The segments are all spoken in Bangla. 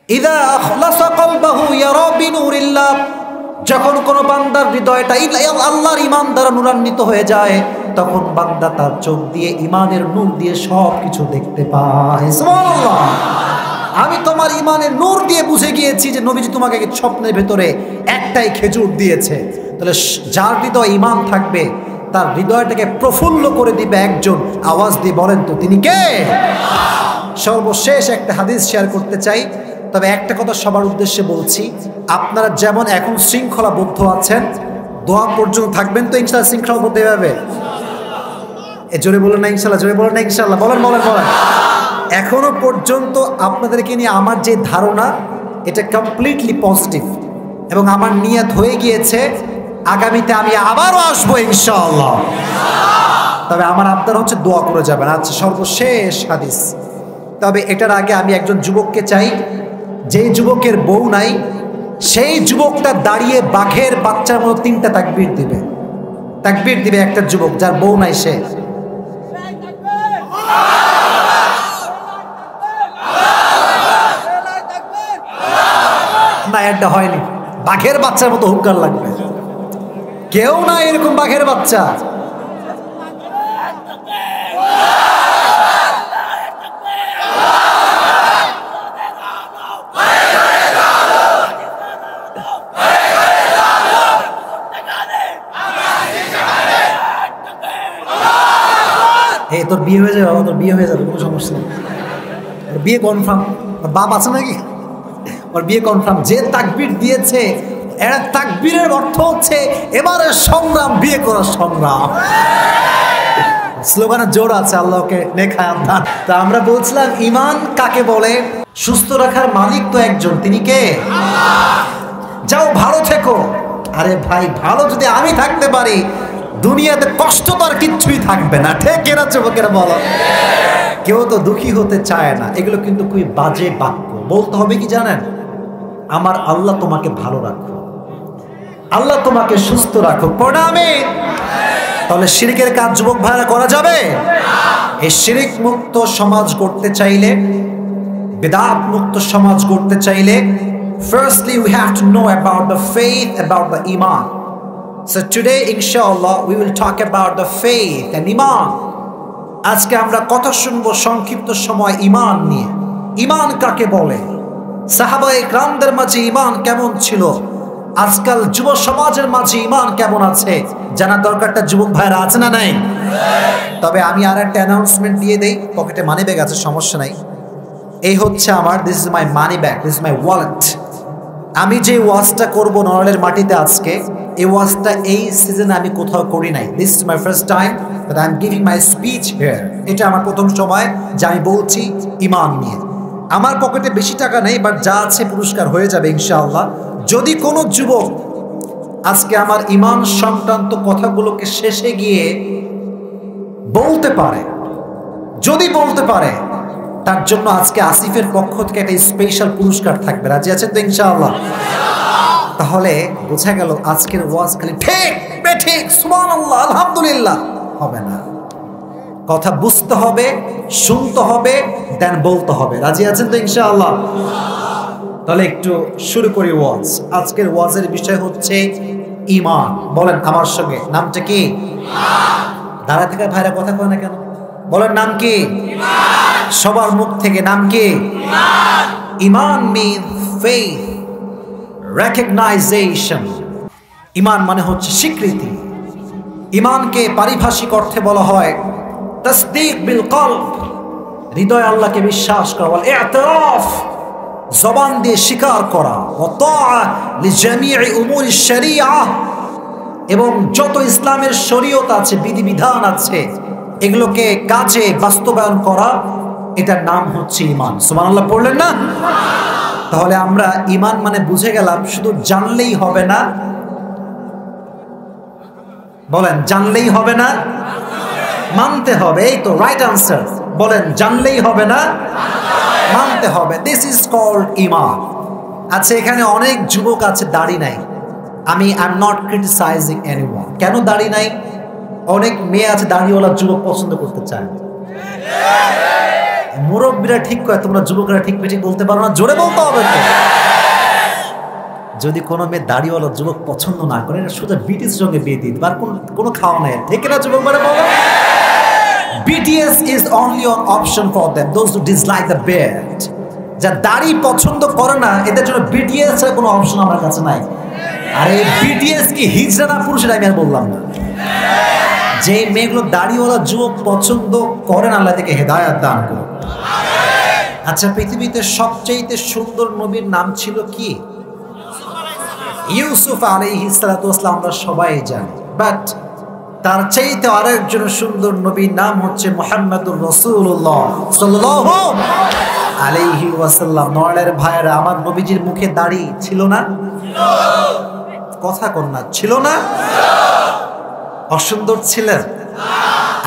ইযা আখলাসা কলবাহু ইয়ারা বিনুরিল্লাহ, যখন কোন বান্দার হৃদয়টা আল্লাহর ঈমান দ্বারা নূরান্বিত হয়ে যায়, তখন বান্দা তার চোখ দিয়ে ঈমানের নূর দিয়ে সবকিছু দেখতে পায়। সুবহানাল্লাহ। আমি তোমার ঈমানের নূর দিয়ে বুঝে গিয়েছি যে নবীজি তোমাকে স্বপ্নের ভেতরে একটাই খেজুর দিয়েছে। তাহলে যার হৃদয় ঈমান থাকবে তার হৃদয়টাকে প্রফুল্ল করে দিবে একজন। আওয়াজ দিয়ে বলেন তো তিনি কে? সর্বশেষ একটা হাদিস শেয়ার করতে চাই, তবে একটা কথা সবার উদ্দেশ্যে বলছি, আপনারা যেমন এখন শৃঙ্খলাবদ্ধ আছেন, দোয়া পর্যন্ত থাকবেন তো ইনশাআল্লাহ শৃঙ্খলাবদ্ধ হবে। জোরে বলেন না ইনশাআল্লাহ, জোরে বলেন না ইনশাআল্লাহ, বলেন বলেন বলেন। এখনো পর্যন্ত আপনাদেরকে নিয়ে আমার যে ধারণা এটা কমপ্লিটলি পজিটিভ, এবং আমার নিয়ত হয়ে গিয়েছে আগামীতে আমি আবারও আসবো ইনশাআল্লাহ। তবে আমার আবদার হচ্ছে দোয়া করে যাবেন। আচ্ছা, সর্বশেষ হাদিস। তবে এটার আগে আমি একজন যুবককে চাই, যেই যুবকের বউ নাই সেই যুবকটা দাঁড়িয়ে বাঘের বাচ্চার মতো 3টা তাকবীর দিবে। তাকবীর দিবে একটা যুবক যার বউ নাই, সে না, এটা হয়নি। বাঘের বাচ্চার মতো হুঙ্কার লাগবে। কেউ না এরকম বাঘের বাচ্চা। তোর বিয়ে হয়ে যাবে বাবা, তোর বিয়ে হয়ে যাবে, কোনো সমস্যা নেই। ওর বিয়ে কনফার্ম। ওর বাপ আছে নাকি? ওর বিয়ে কনফার্ম। যে তাকবীর দিয়েছে, এরা তাকবীরের অর্থ হচ্ছে এবারের সংগ্রাম, বিয়ে করার সংগ্রাম। স্লোগানের জোর আছে, আল্লাহকে নেখায়াত দান। তা আমরা বলছিলাম ঈমান কাকে বলে? সুস্থ রাখার মালিক তো একজন, তিনি কে? যাও ভালো থেকো। আরে ভাই, ভালো যদি আমি থাকতে পারি দুনিয়াতে কষ্ট তো আর কিচ্ছুই থাকবে না। ঠিক এরা যুবকেরা বলো, কেউ তো দুঃখী হতে চায় না। এগুলো কিন্তু খুবই বাজে বাক্য। বলতে হবে কি জানেন? আমার আল্লাহ তোমাকে ভালো রাখো, আল্লাহ তোমাকে সুস্থ রাখো। পড়া আমিন। তাহলে শিরকের কাজ যুবক ভাইরা করা যাবে? এই শিরক মুক্ত সমাজ করতে চাইলে, বিদআত মুক্ত সমাজ করতে চাইলে, firstly we have to know about the faith, about the iman. So today inshallah we will talk about the faith and iman. আজকে আমরা কথা শুনবো সংক্ষিপ্ত সময় ঈমান নিয়ে। ঈমান কাকে বলে? সাহাবায়ে কেরামদের মাঝে ঈমান কেমন ছিল? আজকাল যুব সমাজের মাঝে ঈমান কেমন আছে? জানার দরকারটা যুবক ভাইরা আছে না নাই? তবে আমি আর একটা অ্যানাউন্সমেন্ট দিয়ে দেই। পকেটে মানি ব্যাগ আছে, সমস্যা নাই। এই হচ্ছে আমার, this is my money bag, this is my wallet. আমি যে ওয়াজটা করবো নড়াইলের মাটিতে আজকে, এই ওয়াজটা এই সিজনে আমি কোথাও করি নাই। This is my first time that I am giving my speech here. এটা আমার প্রথম সময় যে আমি বলছি ঈমান নিয়ে। আমার পকেটে বেশি টাকা নেই, বাট যা আছে পুরস্কার হয়ে যাবে ইনশাআল্লাহ। যদি কোনো যুবক আজকে আমার ঈমান সংক্রান্ত কথাগুলোকে শেষে গিয়ে বলতে পারে, যদি বলতে পারে, তার জন্য আজকে আসিফের পক্ষ থেকে একটা স্পেশাল পুরস্কার থাকবে। রাজি আছেন তো ইনশাআল্লাহ? তাহলে বোঝা গেল আজকের ওয়াজ খালি ঠিক বেঠিক সুবহানাল্লাহ আলহামদুলিল্লাহ হবে না। কথা বুঝতে হবে, শুনতে হবে, দেন বলতে হবে। রাজি আছেন তো ইনশাআল্লাহ? তাহলে একটু শুরু করি ওয়াজ। আজকের ওয়াজের বিষয় হচ্ছে ঈমান। বলেন আমার সঙ্গে, নামটা কি? দাঁড়া থেকে ভাইরা কথা কয় না কেন? বলেন নাম কি? সবার মুখ থেকে নাম কি? ঈমান means faith, recognition. ঈমান মানে হচ্ছে স্বীকৃতি। ঈমানকে পারিভাষিক অর্থে বলা হয় তাসদীক বিল কলব, হৃদয় আল্লাহকে বিশ্বাস করা, ওয়াল ইতিরাফ, জবান দিয়ে স্বীকার করা, ওয়া তাআ লিজামিই উমুরিশ শরিয়াহ, এবং যত ইসলামের শরীয়ত আছে, বিধিবিধান আছে, এগুলোকে কাজে বাস্তবায়ন করা, এটার নাম হচ্ছে ঈমান। সুবহানাল্লাহ পড়লেন না? তাহলে আমরা ঈমান মানে বুঝে গেলাম শুধু জানলেই হবে না। বলেন জানলেই হবে না, মানতে হবে। এই তো রাইট আনসার। বলেন জানলেই হবে না, মানতে হবে। দিস ইজ কল্ড ঈমান। আচ্ছা, এখানে অনেক যুবক আছে দাড়ি নাই। আমি I am not criticising anyone. কেন দাড়ি নাই? অনেক মেয়ে আছে দাড়িওয়ালা যুবক পছন্দ করতে চায়। মুরব্বীরা ঠিক কয়, তোমরা যুবকরা ঠিক বেঠিক বলতে পারো না, জোরে বলতে হবে তো। যদি কোনো মেয়ে দাড়িওয়ালা যুবক পছন্দ না করে, সোজা বিটিএস সঙ্গে বিয়ে দিতে আর কোনো খাওয়া নাই, ঠিক না যুবক? মানে বলো, BTS is only an option for them, those who dislike the beard. যা দাড়ি পছন্দ করে না, এদের জন্য BTS এর কোনো অপশন আমার কাছে নাই। আর এই BTS কি হিজড়া না পুরুষের, আমি আর বললাম না। যে মেয়েগুলো দাড়িওয়ালা যুবক পছন্দ করেন, আল্লাহ থেকে হেদায়েত দান করুন। আচ্ছা, পৃথিবীতে সবচেয়ে সুন্দর নবীর নাম ছিল কি? ইউসুফ আলাইহিস সালাতু ওয়াস সালাম, আমরা সবাই জানি। বাট তার চাইতে আরেকজন সুন্দর নবীর নাম হচ্ছে মুহাম্মদুর রাসূলুল্লাহ সাল্লাল্লাহু আলাইহি ওয়াসাল্লাম। নয়নের ভাইয়েরা, আমার নবীজির মুখে দাড়ি ছিল না? কথা কন না, ছিল না? অসুন্দর ছিলেন?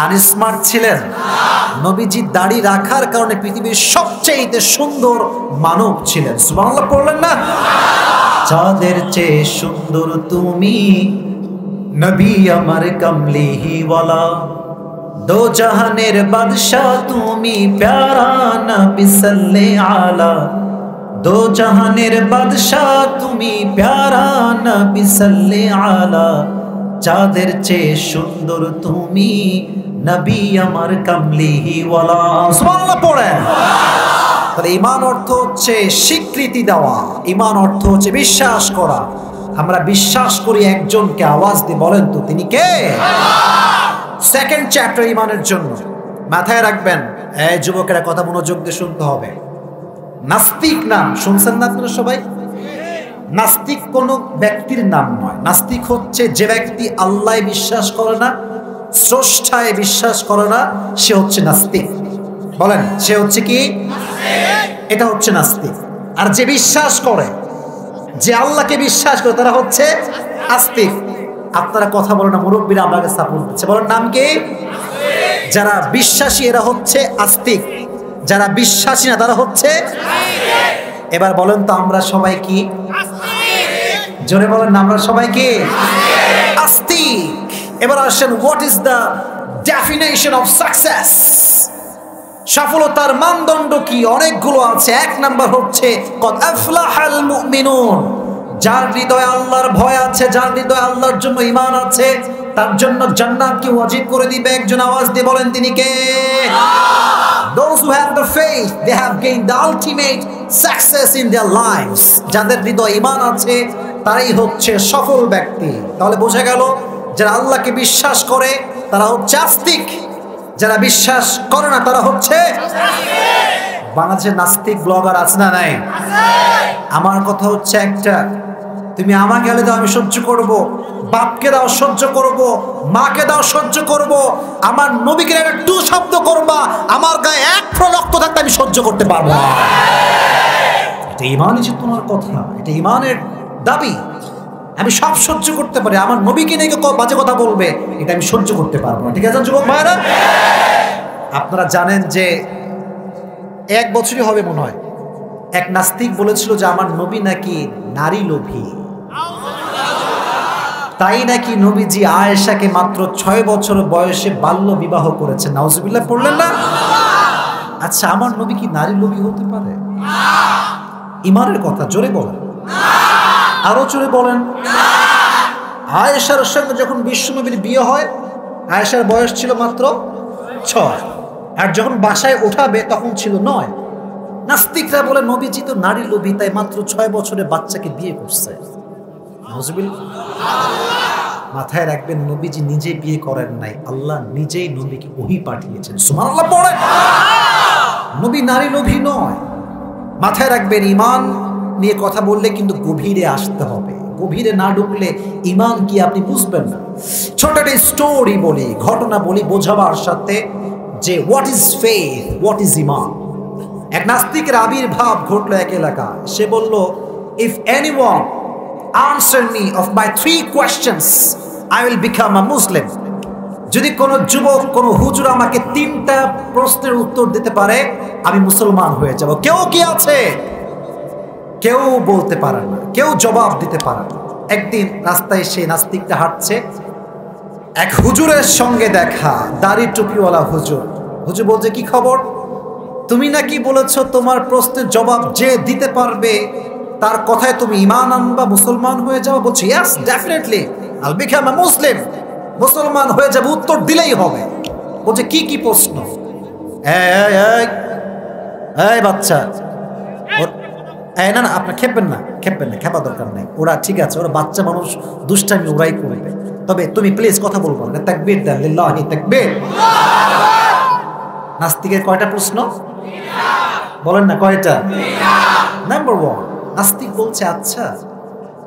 আনস্মার্ট ছিলেন? নবীজি দাড়ি রাখার কারণে পৃথিবীর সবচেয়ে সুন্দর মানব ছিলেন। সুবহানাল্লাহ পড়লেন না? চাঁদের চেয়ে সুন্দর তুমি, নবী আমার কমলিওয়ালা, দো জাহানের বাদশাহ তুমি, প্যারা নবী সাল্লে আলা। দো জাহানের বাদশাহ তুমি, প্যারা নবী সাল্লে আলা। চাঁদের চেয়ে সুন্দর তুমি, নবী আমার কমলিওয়ালা। সুবহানাল্লাহ পড়েন। তাহলে ঈমান অর্থ হচ্ছে স্বীকৃতি দেওয়া, ঈমান অর্থ হচ্ছে বিশ্বাস করা। আমরা বিশ্বাস করি একজনকে, আওয়াজ দিয়ে বলেন তো তিনি কে? সেকেন্ড চ্যাপ্টার ঈমানের জন্য মাথায় রাখবেন। এই যুবকেরা, কথা মনোযোগ দিয়ে শুনতে হবে। নাস্তিক নাম শুনছেন না আপনারা সবাই? নাস্তিক কোনো ব্যক্তির নাম নয়। নাস্তিক হচ্ছে যে ব্যক্তি আল্লাহ বিশ্বাস করে না, স্রষ্টায় বিশ্বাস করে না, সে হচ্ছে নাস্তিক। বলেন, সে হচ্ছে কি? এটা হচ্ছে নাস্তিক। আর যে বিশ্বাস করে, যে আল্লাহকে বিশ্বাস করে, তারা হচ্ছে আস্তিক। আপনারা কথা বলেন না, মুরব্বীরা আমাকে সাপোর্ট দিচ্ছে। বলেন নাম কি? যারা বিশ্বাসী এরা হচ্ছে আস্তিক, যারা বিশ্বাসী না তারা হচ্ছে। এবার বলেন তো, আমরা সবাই কি? জোরে বলেন না, আমরা সবাই কি? আস্তিক। এবার আসেন, what is the definition of success? সফলতার মানদণ্ড কি? অনেকগুলো আছে। এক নাম্বার হচ্ছে কদ আফলাহাল মুমিনুন, যার হৃদয়ে আল্লাহর ভয় আছে, যার হৃদয়ে আল্লাহর জন্য ঈমান আছে, তার জন্য জান্নাতকে ওয়াজিব করে দিবে একজন। আওয়াজ দিয়ে বলেন তিনি কে? Those who have the faith, they have gained the ultimate success in their lives. যাদের হৃদয়ে ঈমান আছে তারাই হচ্ছে সফল ব্যক্তি। তাহলে বোঝা গেল, যারা আল্লাহকে বিশ্বাস করে তারা হচ্ছে আস্তিক, যারা বিশ্বাস করে না তারা হচ্ছে। বাংলাদেশে নাস্তিক ব্লগার আছে না নাই? আমার কথা হচ্ছে একটা, তুমি আমাকে গেলে দাও আমি সহ্য করব, বাপকে দাও সহ্য করব, মাকে দাও সহ্য করব, আমার নবীকে একটু শব্দ করবা, আমার গায়ে এক ফোঁটা রক্ত থাকতে আমি সহ্য করতে পারবো না। এটা ঈমানই যে তোমার কথা, এটা ঈমানের দাবি। আমি সব সহ্য করতে পারি, আমার নবীকে নিয়ে বাজে কথা বলবে, এটা আমি সহ্য করতে পারবো না। ঠিক আছে যুবক ভাইরা? আপনারা জানেন যে 1 বছরই হবে মনে হয়, এক নাস্তিক বলেছিল যে আমার নবী নাকি নারী লোভী। তাই নাকি নবীজি আয়েশাকে মাত্র 6 বছর বয়সে বাল্য বিবাহ করেছেন। নাউজুবিল্লাহ পড়লেন না? আচ্ছা, আমার নবী কি নারী লোভী হতে পারে? ঈমানের কথা জোরে বলেন, আরো জোরে বলেন। আয়েশার সঙ্গে যখন বিশ্বনবীর বিয়ে হয়, আয়েশার বয়স ছিল মাত্র 6, আর যখন বাসায় ওঠাবে তখন ছিল 9। নাস্তিকরা বলে নবীজি তো নারী লোভী, তাই মাত্র 6 বছরে বাচ্চাকে বিয়ে করছে। মাথায় রাখবেন, নবীজি নিজে বিয়ে করেন নাই, আল্লাহ নিজেই নবীকে ওহী পাঠিয়েছেন। সুবহানাল্লাহ পড়েন। নবী নারী লোভী নয়। মাথায় রাখবেন, ঈমান নিয়ে কথা বললে কিন্তু গভীরে আসতে হবে। গভীরে না ঢুকলে ঈমান কি আপনি বুঝবেন না। ছোট একটা স্টোরি বলি, ঘটনা বলি বোঝাবার সাথে, যে what is faith, what is ঈমান। এক নাস্তিকের আবির্ভাব ঘটলো এক এলাকায়। সে বলল, if anyone answer me of my 3 questions, I will become a Muslim. যদি কোনো যুবক, কোনো হুজুর আমাকে 3টা প্রশ্নের উত্তর দিতে পারে, আমি মুসলমান হয়ে যাব। কেউ কি আছে? কেউ বলতে পারে না, কেউ জবাব দিতে পারে না। একদিন রাস্তায় সেই নাস্তিকটা হাঁটছে, এক হুজুরের সঙ্গে দেখা, দাড়ি টুপিওয়ালা হুজুর। হুজুর বলছে, কি খবর? তুমি নাকি বলেছো তোমার প্রশ্নের জবাব যে দিতে পারবে তার কথায় তুমি ঈমান আনবা, মুসলমান হয়ে যাও। বলছি yes definitely I'll become a Muslim, মুসলমান হয়ে যাবে, উত্তর দিলেই হবে। বলছে কি কি প্রশ্ন? এই বাচ্চা, না না আপনার খেপবেন না, খেপা দরকার নেই। ওরা ঠিক আছে, ওরা বাচ্চা মানুষ, দুষ্টামি ওরাই করবে। তবে তুমি প্লিজ কথা বলবো না, তাকবীর দেন, লিল্লাহি তাকবীর। নাস্তিকের কয়টা প্রশ্ন বলেন না, কয়টা? নাম্বার 1, নাস্তিক বলছে আচ্ছা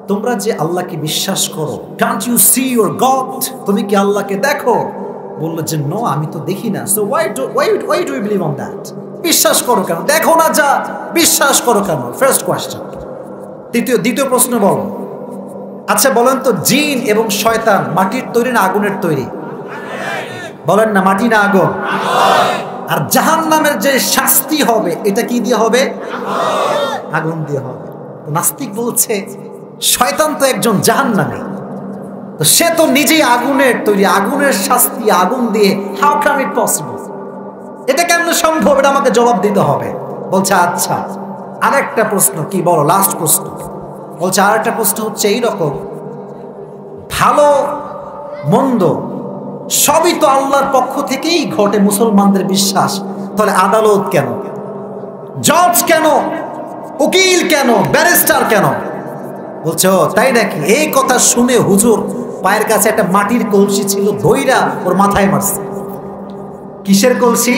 তোমরা যে আল্লাহকে বিশ্বাস করো, can't you see your God, তুমি কি আল্লাহকে দেখো? বললো যে নো, আমি তো দেখি না। So why do you believe on that? বিশ্বাস করো কেন? দেখো না যা, বিশ্বাস করো কেন? First question. দ্বিতীয় প্রশ্ন বলো, আচ্ছা বলেন তো জিন এবং শয়তান মাটির তৈরি না আগুনের তৈরি? বলেন না, মাটি না আগুন? আর জাহান্নামের যে শাস্তি হবে এটা কি দিয়ে হবে? আগুন দিয়ে হবে। নাস্তিক বলছে শয়তান তো একজন জাহান্নামী, তো সে তো নিজেই আগুনের তৈরি, আগুনের শাস্তি আগুন দিয়ে। How can it possible? এটা কেমন সম্ভব? এটা আমাকে জবাব দিতে হবে। বলছে আচ্ছা আরেকটা প্রশ্ন, কি বলো? লাস্ট প্রশ্ন। বলছে আরেকটা প্রশ্ন হচ্ছে এইরকম, ভালো মন্দ সবই তো আল্লাহর পক্ষ থেকেই ঘটে, মুসলমানদের বিশ্বাস। তাহলে আদালত কেন? জজ কেন? উকিল কেন? ব্যারিস্টার কেন? বলছে ও তাই নাকি? এই কথা শুনে হুজুর পায়ের কাছে একটা মাটির কলসি ছিল, ধইরা ওর মাথায় মারছে। কিসের কলসি?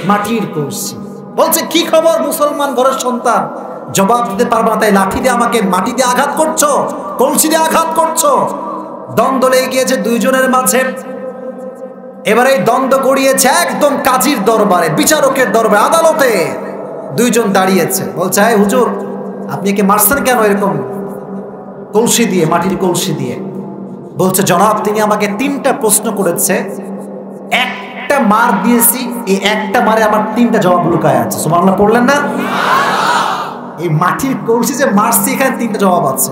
মাটির কলসি। বলছে কি খবর মুসলমান ঘরের সন্তান, জবাব দিতে পারবো না তাই লাঠি দিয়ে আমাকে মাটি দিয়ে আঘাত করছো, কলসি দিয়ে আঘাত করছো। দ্বন্দ্ব লেগে গিয়েছে দুইজনের মাঝে। এবারে এই দ্বন্দ্ব গড়িয়েছে একদম কাজীর দরবারে, বিচারকের দরবারে, আদালতে। দুইজন দাঁড়িয়েছে। বলছে হ্যাঁ হুজুর আপনি একে মারছেন কেন এরকম কলসি দিয়ে, মাটির কলসি দিয়ে? বলছে জনাব তিনি আমাকে 3টা প্রশ্ন করেছে, একটা মার দিয়েছি, এই একটা মারে আমার 3টা জবাব লুকায় আছে। সুবহানাল্লাহ পড়লেন না? এই মাটির কলসি যে মারছি এখানে 3টা জবাব আছে।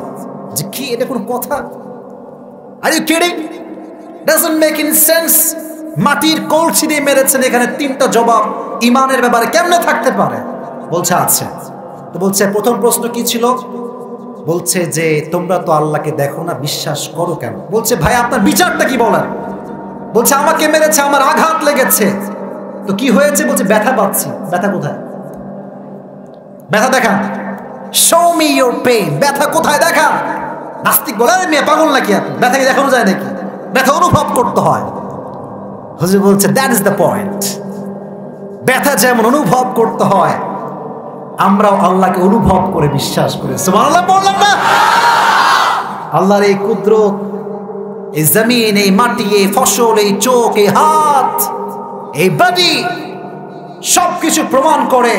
যে কি, এটা কোনো কথা? Are you kidding? Doesn't make any sense. মাটির কলসি দিয়ে মেরেছেন, এখানে 3টা জবাব ইমানের ব্যাপারে কেমনে থাকতে পারে? বলছে আচ্ছা। তো বলছে প্রথম প্রশ্ন কি ছিল? বলছে যে তোমরা তো আল্লাহকে দেখো না, বিশ্বাস করো কেন? বলছে ভাই আপনার বিচারটা কি বলেন? বলছে আমাকে মেরেছে, আমার আঘাত লেগেছে। তো কি হয়েছে? বলছে ব্যথা পাচ্ছি। ব্যথা কোথায়? ব্যথা দেখান। Show me your pain. ব্যথা কোথায় দেখান। নাস্তিক বলে মেয়ে পাগল নাকি আপনি? ব্যথা কি দেখানো যায় নাকি? ব্যথা অনুভব করতে হয়। হুজুর বলছে দ্যাট ইজ দ্য পয়েন্ট। ব্যথা যেমন অনুভব করতে হয়, আমরাও আল্লাহকে অনুভব করে বিশ্বাস করি। সুবহানাল্লাহ বললাম না? আল্লাহর এই কুদরত, এই জমিন, এই মাটি, এই ফসল, এই চোখ, এই হাত, এই বডি, সবকিছু প্রমাণ করে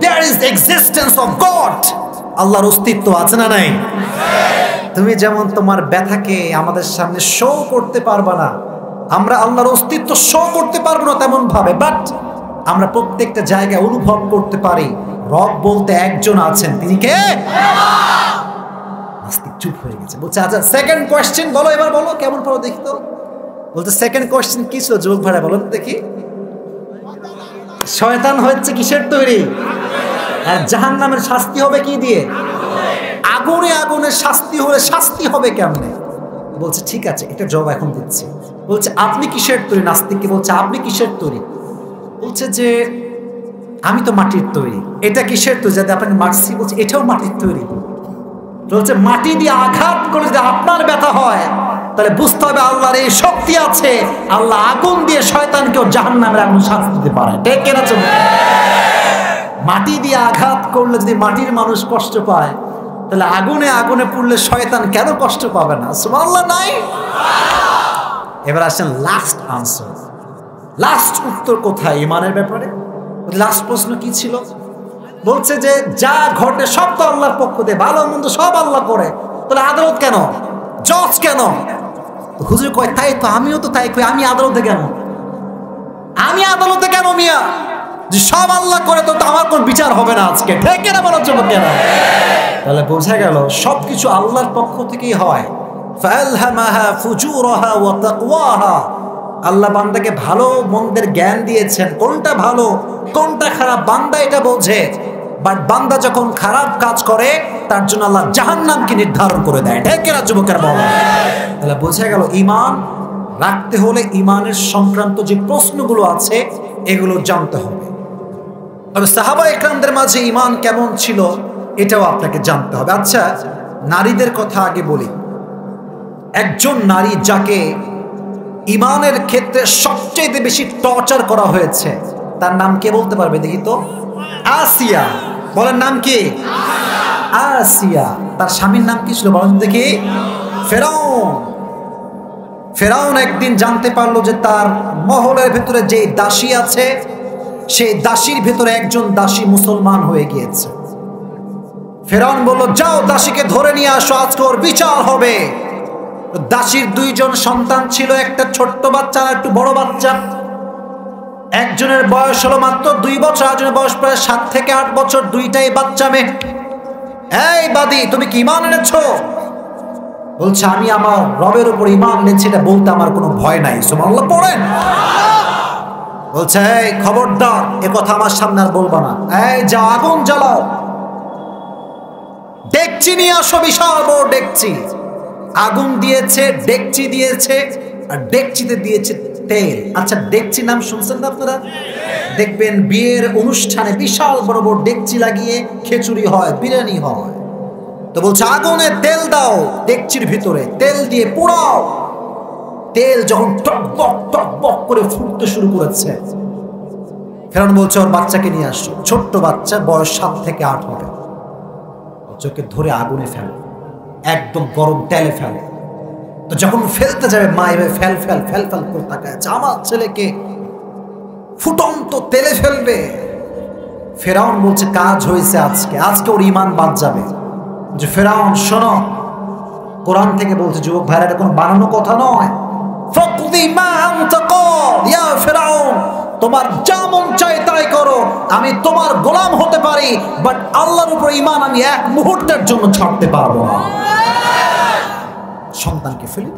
there is the existence of God. আল্লাহর অস্তিত্ব আছে না নাই? তুমি যেমন তোমার ব্যথাকে আমাদের সামনে শো করতে পারবা না, আমরা আল্লাহর অস্তিত্ব শো করতে পারবো না তেমন ভাবে, বাট আমরা প্রত্যেকটা জায়গায় অনুভব করতে পারি রব বলতে একজন আছেন। তিনি কে? নাস্তিক চুপ হয়ে গেছে। বলছে আচ্ছা সেকেন্ড কোয়েশ্চেন বলো, এবার বলো কেমন পারো দেখি তো। বলছে সেকেন্ড কোয়েশ্চেন কি ছিল যুবক ভাইরা, বলো দেখি। শয়তান হচ্ছে কিসের তৈরি? আর জাহান্নামের শাস্তি হবে কি দিয়ে? আগুনে। আগুনের শাস্তি হলে শাস্তি হবে কেমনে? বলছে ঠিক আছে এটা জবাব এখন দিচ্ছি। বলছে আপনি কিসের তৈরি? নাস্তিককে বলছে আপনি কিসের তৈরি? বলছে যে আমি তো মাটির তৈরি। এটা কিসের তৈরি? যাতে আপনাকে মারছি। বলছে এটাও মাটির তৈরি। বলছে মাটি দিয়ে আঘাত করে যদি আপনার ব্যথা হয় তাহলে বুঝতে হবে আল্লাহর এই শক্তি আছে, আল্লাহ আগুন দিয়ে শয়তানকেও জাহান্নামের আগুন শাস্তি দিতে পারে। ঠিক কিনা? চলবে। মাটি দিয়ে আঘাত করলে যদি মাটির মানুষ কষ্ট পায়, তাহলে আগুনে আগুনে পুড়লে শয়তান কেন কষ্ট পাবে না? সুবহানাল্লাহ নাই? এবার আসেন লাস্ট আনসার, লাস্ট উত্তর কোথায় ইমানের ব্যাপারে। লাস্ট প্রশ্ন কি ছিল? বলছে যে যা ঘটে সব তো আল্লাহর পক্ষ দিয়ে, ভালো মন্দ সব আল্লাহ করে, তাহলে আদালত কেন? জজ কেন? হুজুর কয় তাই তো, আমিও তো তাই কই, আমি আদালতে কেন? আমি আদালতে কেন মিয়া? যে সব আল্লাহ করে তো আমার কোন বিচার হবে না আজকে? ঠিক কিনা বলার জন্য কেন? তাহলে বোঝা গেল সবকিছু আল্লাহর পক্ষ থেকেই হয়। ফালহামাহা ফুজুরাহা ওয়া তাকওয়াহা, আল্লাহ বান্দাকে ভালো মন্দের জ্ঞান দিয়েছেন, কোনটা ভালো কোনটা খারাপ বান্দা এটা বোঝে। বাট বান্দা যখন খারাপ কাজ করে তার জন্য আল্লাহ জাহান্নামকে নির্ধারণ করে দেয়। ঠিক কিনা যুবকের বলা? তাহলে বোঝা গেল ঈমান রাখতে হলে ঈমানের সংক্রান্ত যে প্রশ্নগুলো আছে এগুলো জানতে হবে। তবে সাহাবা ইকরামদের মাঝে ঈমান কেমন ছিল এটাও আপনাকে জানতে হবে। আচ্ছা, নারীদের কথা আগে বলি। একজন নারী যাকে ঈমানের ক্ষেত্রে সবচেয়ে বেশি টর্চার করা হয়েছে তার নাম কে বলতে পারবে দেখি তো? আসিয়া। বলেন নাম কি? আসিয়া। তার স্বামীর নাম কি ছিল বলেন দেখি? ফেরাউন। ফেরাউন একদিন জানতে পারলো যে তার মহলের ভেতরে যে দাসী আছে সেই দাসীর ভেতরে একজন দাসী মুসলমান হয়ে গিয়েছে। ফেরাউন বলল, যাও দাসীকে ধরে নিয়ে আসো, আজকে ওর বিচার হবে। দাসীর দুইজন সন্তান ছিল, একটা ছোট্ট বাচ্চা আর একটু বড় বাচ্চা। একজনের বয়স হলো মাত্র 2 বছর, একজনের বয়স প্রায় 7 থেকে 8 বছর, দুইটাই বাচ্চা মেয়ে। এই বাদী, তুমি কি ঈমান এনেছো? বলছে, আমি আমার রবের উপর ঈমান এনেছি, এটা বলতে আমার কোনো ভয় নাই। সুবহানাল্লাহ পড়েন। বলছে, এই খবরদার এ কথা আমার সামনে আর বলবা না। এই যা, আগুন জ্বালাও, ডেকচি নিয়ে আসো, বিশাল বড় ডেকচি। আগুন দিয়েছে, ডেকচি দিয়েছে, আর ডেকচিতে দিয়েছে তেল। আচ্ছা, ডেকচি নাম শুনছেন না আপনারা? দেখবেন বিয়ের অনুষ্ঠানে বিশাল বড় বড় ডেকচি লাগিয়ে খিচুড়ি হয়, বিরিয়ানি হয়। তো বলছে, আগুনে তেল দাও, ডেকচির ভিতরে তেল দিয়ে পোড়াও। তেল যখন টকবক টকবক করে ফুটতে শুরু করেছে, ফেরাউন বলছে, ওর বাচ্চাকে নিয়ে আসো। ছোট্ট বাচ্চা, বয়স 7 থেকে 8 হবে। ওকে ধরে আগুনে ফেলে, একদম গরম তেলে ফেলে। তো যখন ফেলতে যাবে মা এভাবে ফেল ফেল ফেল ফেল করে তাকায়, আমার ছেলেকে ফুটন্ত তেলে ফেলবে। ফেরাউন বলছে, কাজ হয়েছে আজকে, আজকে ওর ঈমান বাদ যাবে। যে ফেরাউন শোনো, কোরআন থেকে বলছে, যুবক ভাইরা, এটা কোনো বানানো কথা নয়। ফাকদি মা আনতা ক্বাল, ইয়া ফেরাউন, তোমার যা মন চায় তাই করো, আমি তোমার গোলাম হতে পারি, বাট আল্লাহর উপর ঈমান আমি এক মুহূর্তের জন্য ছাড়তে পারবো না। সন্তানকে ফেলে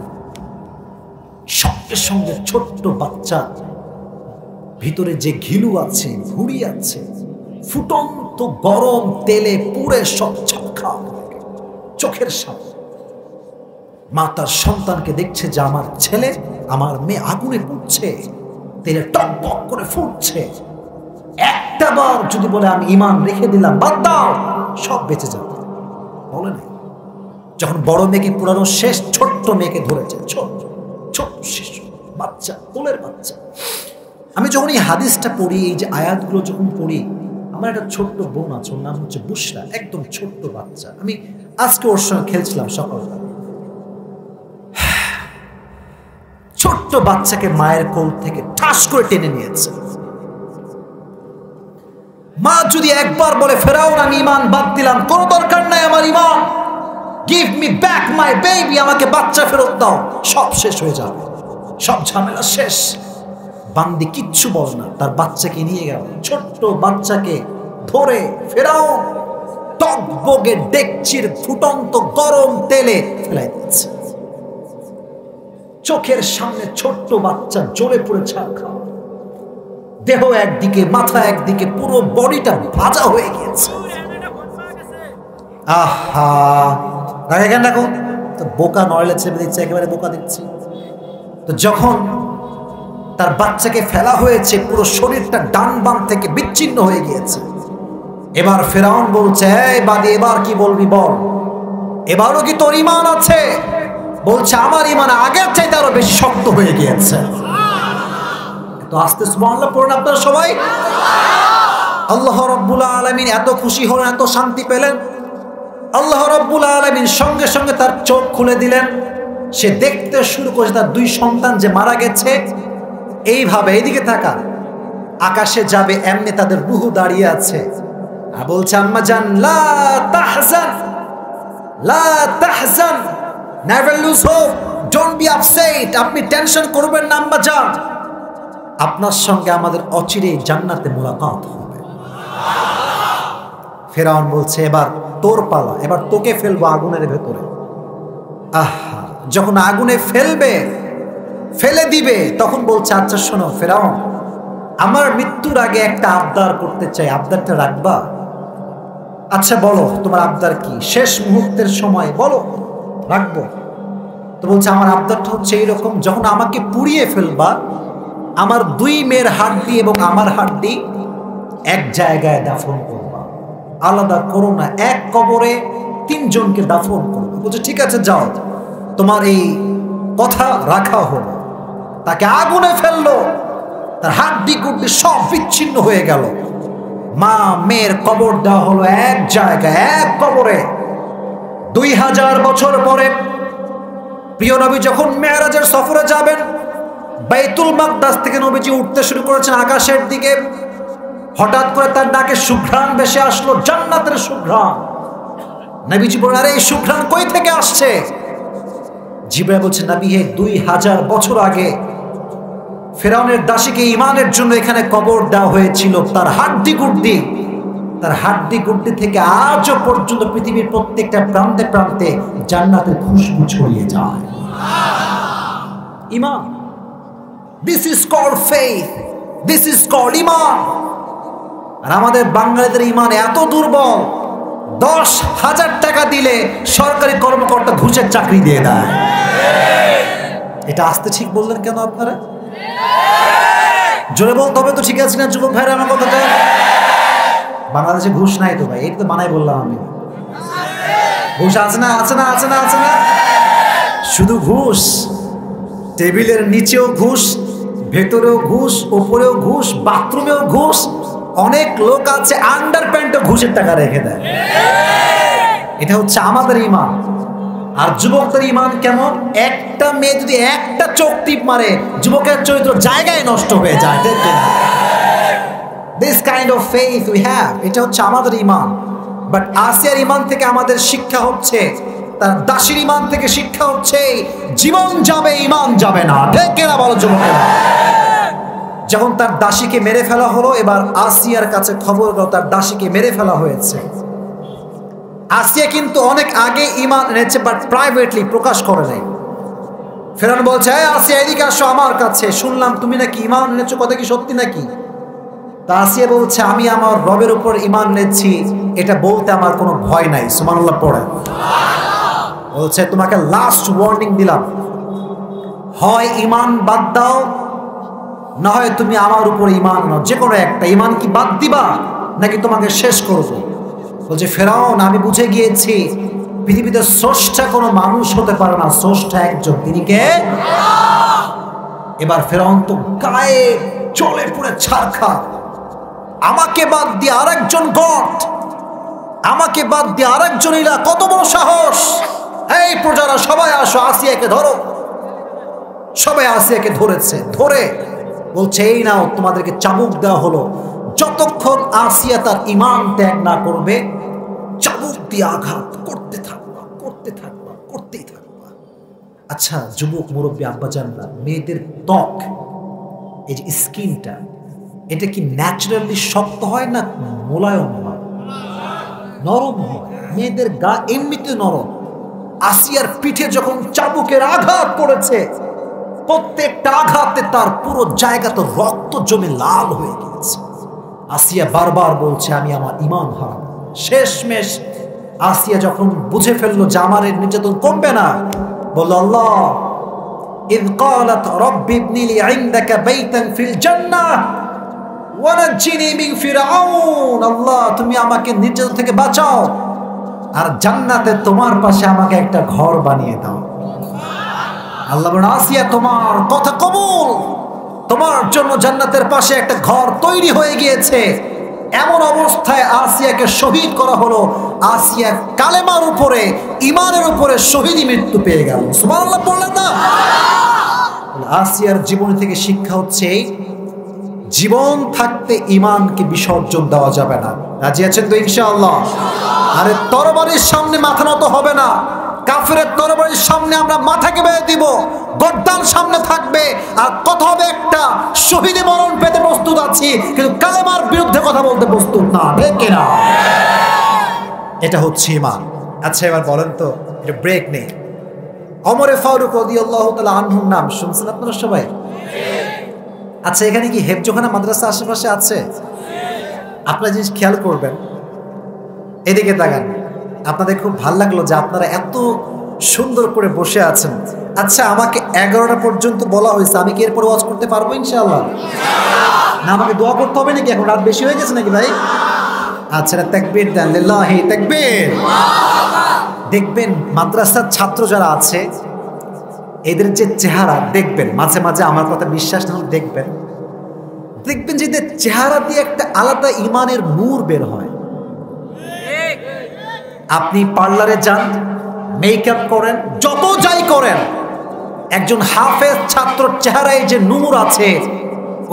সঙ্গে সঙ্গে ছোট্ট বাচ্চা ভিতরে যে ঘিলু আছে, ভুঁড়ি আছে, ফুটন্ত গরম তেলে পুড়ে সব ছাপখা চোখের সামনে। মা তার সন্তানকে দেখছে যে আমার ছেলে, আমার মেয়ে আগুনে পুড়ছে, তেলে টকবক করে ফুটছে। একটা বার যদি বলে আমি ঈমান রেখে দিলাম, বাদ দাও, সব বেঁচে যাবে, বলে নাই। যখন বড় মেয়েকে পুরানো শেষ, ছোট্ট মেয়েকে ধরেছে, ছোট শিশু বাচ্চা, কোলের বাচ্চা। আমি যখন এই হাদিসটা পড়ি, এই যে আয়াতগুলো যখন পড়ি, আমার একটা ছোট্ট বোন আছে, ওর নাম হচ্ছে বুশরা, একদম ছোট্ট বাচ্চা। আমি আজকে ওর সঙ্গে খেলছিলাম সকালবেলা। ছোট্ট বাচ্চাকে মায়ের কোল থেকে ঠাস করে টেনে নিয়েছে। মা যদি একবার বলে, ফেরাউন আমি ঈমান বাদ দিলাম, কোনো দরকার নাই আমার ঈমান, give me back my baby, আমাকে বাচ্চা ফেরত দাও, সব শেষ হয়ে যাবে, সব ঝামেলা শেষ। বান্দি কিচ্ছু বলে না, তার বাচ্চাকে নিয়ে গেল। ছোট্ট বাচ্চাকে ধরে ফেরাউন টকবগে ডেকচির ফুটন্ত গরম তেলে ফেলাই দিচ্ছে। চোখের সামনে ছোট্ট বাচ্চা জ্বলে পড়ে ছারখার, দেহ একদিকে, মাথা একদিকে, পুরো বডিটা ভাজা হয়ে গিয়েছে। আহা, কেন রাখো তো, বোকা নড়লে ছেড়ে দিচ্ছে, একেবারে বোকা দিচ্ছি। তো যখন তার বাচ্চাকে ফেলা হয়েছে, পুরো শরীরটা ডান বাম থেকে বিচ্ছিন্ন হয়ে গিয়েছে। এবার ফেরাউন বলছে, এই বাদী, এবার কি বলবি বল, এবারও কি তোর ঈমান আছে? বলছে, আমার ঈমান আগের চাইতে আরো বেশি শক্ত হয়ে গিয়েছে। তো আস্তে সুবহানাল্লাহ পড়েন আপনারা সবাই। আল্লাহ রাব্বুল আলামিন এত খুশি হলেন, এত শান্তি পেলেন। আল্লাহ রাব্বুল আলামিন সঙ্গে সঙ্গে তার চোখ খুলে দিলেন। সে দেখতে শুরু করেছে তার 2 সন্তান যে মারা গেছে। এইভাবে এইদিকে থাকা, আকাশে যাবে এমনি তাদের রূহ দাঁড়িয়ে আছে আর বলছে, আম্মা জান লা তাহজান, লা তাহজান, never lose hope, don't be upset, আপনি টেনশন করবেন না আম্মা জান, আপনার সঙ্গে আমাদের অচিরেই জান্নাতে মুলাকাত হবে। ফেরাউন বলছে, এবার তোর পালা, এবার তোকে ফেলবো আগুনের ভেতরে। আহা, যখন আগুনে ফেলবে ফেলে দিবে, তখন বলছে আচ্ছা শোনো ফেরাউন, আমার মৃত্যুর আগে একটা আবদার করতে চাই, আবদারটা রাখবা? আচ্ছা বলো তোমার আবদার কি, শেষ মুহূর্তের সময় বলো, রাখবো। তো বলছে আমার আবদারটা হচ্ছে এইরকম, যখন আমাকে পুড়িয়ে ফেলবা আমার 2 মেয়ের হাড্ডি এবং আমার হাড্ডি এক জায়গায় দাফন করবা, আলাদা করো না, এক কবরে 3 জনকে দাফন করবো। বলছে ঠিক আছে যাও, তোমার এই কথা রাখা হলো। তাকে আগুনে ফেললো, তার হাড্ডি গুড্ডি সব বিচ্ছিন্ন হয়ে গেল। মা মেয়ের কবর দেওয়া হলো এক জায়গায়, এক কবরে। 2000 বছর পরে প্রিয় নবী যখন মেরাজের সফরে যাবেন, বাইতুল মাকদাস থেকে নবীজি উঠতে শুরু করেছেন আকাশের দিকে। হঠাৎ করে তার ডাকে সুঘ্রাণ ভেসে আসলো, জান্নাতের সুঘ্রাণ। নবীজি বলেন আরে এই সুঘ্রাণ কই থেকে আসছে? জিবরাইল বলছে নবী হে 2000 বছর আগে ফেরাউনের দাসীকে ঈমানের জন্য এখানে কবর দেওয়া হয়েছিল। তার হাড্ডি গুড্ডি থেকে আজও পর্যন্ত পৃথিবীর প্রত্যেকটা প্রান্তে প্রান্তে জান্নাতের খুশবু ছড়িয়ে যায়। ঈমান, this is called faith, this is called ঈমান। আর আমাদের বাঙালিদের ঈমান এত দুর্বল, 10,000 টাকা দিলে সরকারি কর্মকর্তা ঘুষের চাকরি দিয়ে দেয়। এটা আসতে ঠিক বললেন কেন আপনারা? জোরে বলতে হবে তো, ঠিক আছে না যুবক ভাইরা আমার কথাটা? বাংলাদেশে ঘুষ নাই তো ভাই, এই তো বানাই বললাম আমি। ঘুষ আছে না, আছে না, আছে না, আছে না? শুধু ঘুষ, টেবিলের নিচেও ঘুষ, ভেতরেও ঘুষ, উপরেও ঘুষ, বাথরুমেও ঘুষ। অনেক লোক আছে আন্ডার প্যান্টে ঘুষের টাকা রেখে দেয়। এটা হচ্ছে আমাদের ঈমান। আর যুবকদের ঈমান কেমন? একটা মেয়ে যদি একটা চোখ টিপ মারে, যুবকের চরিত্র জায়গায় নষ্ট হয়ে যায়। This kind of faith we have, এটা হচ্ছে আমাদের ঈমান। বাট আসিয়ার ঈমান থেকে আমাদের শিক্ষা হচ্ছে, তার দাসীর ঈমান থেকে শিক্ষা হচ্ছে জীবন যাবে ঈমান যাবে না। ঠিক কিনা বলো যুবকেরা? যখন তার দাসীকে মেরে ফেলা হলো, এবার আসিয়ার কাছে খবর গেল তার দাসীকে মেরে ফেলা হয়েছে। আসিয়া কিন্তু অনেক আগে ঈমান এনেছে, বাট প্রাইভেটলি প্রকাশ করে নাই। ফেরাউন বলছে আসিয়া এদিকে আসো আমার কাছে, শুনলাম তুমি নাকি ঈমান এনেছো, কথা কি সত্যি নাকি? তা আসিয়া বলছে আমি আমার রবের উপর ঈমান এনেছি, এটা বলতে আমার কোনো ভয় নাই। সুবহানাল্লাহ পড়ে। বলছে তোমাকে লাস্ট ওয়ার্নিং দিলাম, হয় ঈমান বাদ দাও, না হয় তুমি আমার উপর ঈমান নাও, যে কোনো একটা। ঈমান কি বাদ দিবা নাকি তোমাকে শেষ করবো? বলছে ফেরাউন আমি বুঝে গিয়েছি পৃথিবীতে স্রষ্টা কোনো মানুষ হতে পারে না, স্রষ্টা একজন, তিনি কে? এবার ফেরাউন তো গায়ে চলে পুরে ছারখা। আমাকে বাদ দিয়ে আরেকজন গড, আমাকে বাদ দিয়ে আরেকজন ইলা, কত বড় সাহস! এই প্রজারা সবাই আসো, আসিয়াকে ধরো। সবাই আসিয়াকে ধরেছে, ধরে বলছে এই নাও তোমাদেরকে চাবুক দেওয়া হলো। যতক্ষণ আসিয়া তার ঈমান ত্যাগ না করবে, চাবুক দিয়ে আঘাত করতে থাকবা, করতে থাকবা, করতেই থাকবা। আচ্ছা যুবক মুরব্বী আব্বাজানরা, মেয়েদের ত্বক, এই যে স্কিনটা, এটা কি ন্যাচারালি শক্ত হয় না মোলায়ম হয়? নরম হয়। মেয়েদের গা এমনিতে নরম। আসিয়ার পিঠে যখন চাবুকের আঘাত পড়েছে, প্রত্যেকটা আঘাতে তার পুরো জায়গা তো রক্ত জমে লাল হয়ে গেছে। আসিয়া বারবার বলছে আমি আমার ঈমান হারাবো। শেষমেশ আসিয়া যখন বুঝে ফেললো যে আমার এর নির্যাতন কমবে না, বলল আল্লাহ ইয ক্বালাত রাব্বি ইবনি লি ইনদাকা বাইতান ফিল জান্নাহ ওয়া নাজ্জিনি মিন ফিরআউন। আল্লাহ তুমি আমাকে নির্যাতন থেকে বাঁচাও, আর জান্নাতে তোমার পাশে আমাকে একটা ঘর বানিয়ে দাও। আল্লাহ বলেন আসিয়া তোমার কথা কবুল, তোমার জন্য জান্নাতের পাশে একটা ঘর তৈরি হয়ে গিয়েছে। এমন অবস্থায় আসিয়াকে শহীদ করা হলো। আসিয়া কালেমার উপরে, ঈমানের উপরে শহীদি মৃত্যু পেয়ে গেল। সুবহানাল্লাহ বললেন না? আসিয়ার জীবন থেকে শিক্ষা হচ্ছে জীবন থাকতে ঈমানকে বিসর্জন দেওয়া যাবে না। রাজি আছেন তো ইনশাআল্লাহ? আরে তরবারির সামনে মাথা নত হবে না। কাফেরের তরবারির সামনে আমরা মাথাকে বেঁধে দিব, গর্দান সামনে থাকবে, আর কথা হবে একটা, শহীদে মরণ পেতে প্রস্তুত আছি, কিন্তু কালেমার বিরুদ্ধে কথা বলতে প্রস্তুত না। ঠিক কিনা? এটা হচ্ছে ঈমান। আচ্ছা এবার বলেন তো, এটা ব্রেক নেই, ওমরে ফারুক রাদিয়াল্লাহু তাআলা আনহুর নাম শুনছেন আপনারা সবাই? আচ্ছা, এখানে কি হেফজোখানা মাদ্রাসা আশেপাশে আছে? আপনারা জিনিস খেয়াল করবেন, এদিকে তাকান। আপনাদের খুব ভালো লাগলো যে আপনারা এত সুন্দর করে বসে আছেন। আচ্ছা, আমাকে 11টা পর্যন্ত বলা হয়েছে, আমি কি এরপর ওয়াজ করতে পারবো ইনশাআল্লাহ? না আমাকে দোয়া করতে হবে নাকি? এখন রাত বেশি হয়ে গেছে নাকি ভাই? আচ্ছা, তাকবীর দেন, লিল্লাহি তাকবীর। দেখবেন মাদ্রাসার ছাত্র যারা আছে এদের যে চেহারা দেখবেন, মাঝে মাঝে আমার কথা বিশ্বাস না হলে দেখবেন যে এদের চেহারা দিয়ে একটা আলাদা ইমানের নূর বের হয়। আপনি পার্লারে যান, মেকআপ করেন, যত যাই করেন, একজন হাফেজ ছাত্র চেহারায় যে নূর আছে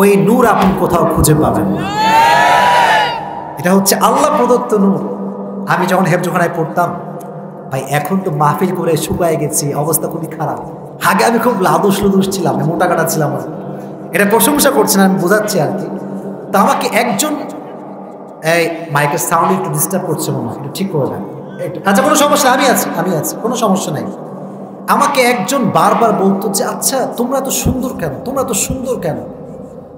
ওই নূর আপনি কোথাও খুঁজে পাবেন। এটা হচ্ছে আল্লাহ প্রদত্ত নূর। আমি যখন হেফজোখানায় পড়তাম ভাই, এখন তো মাহফিল করে শুকায় গেছি, অবস্থা খুবই খারাপ। আগে আমি খুব লাদুস লুদুস ছিলাম, মোটা কাটা ছিলাম। এটা প্রশংসা করছি না, আমি বোঝাচ্ছি আর কি। তো আমাকে একজন, এই মাইকের সাউন্ড একটু ডিস্টার্ব করছে মনে হয়, একটু ঠিক করে দেন। আচ্ছা, কোনো সমস্যা, আমি আছি, কোনো সমস্যা নাই। আমাকে একজন বারবার বলতো যে আচ্ছা তোমরা এত সুন্দর কেন, তোমরা এত সুন্দর কেন?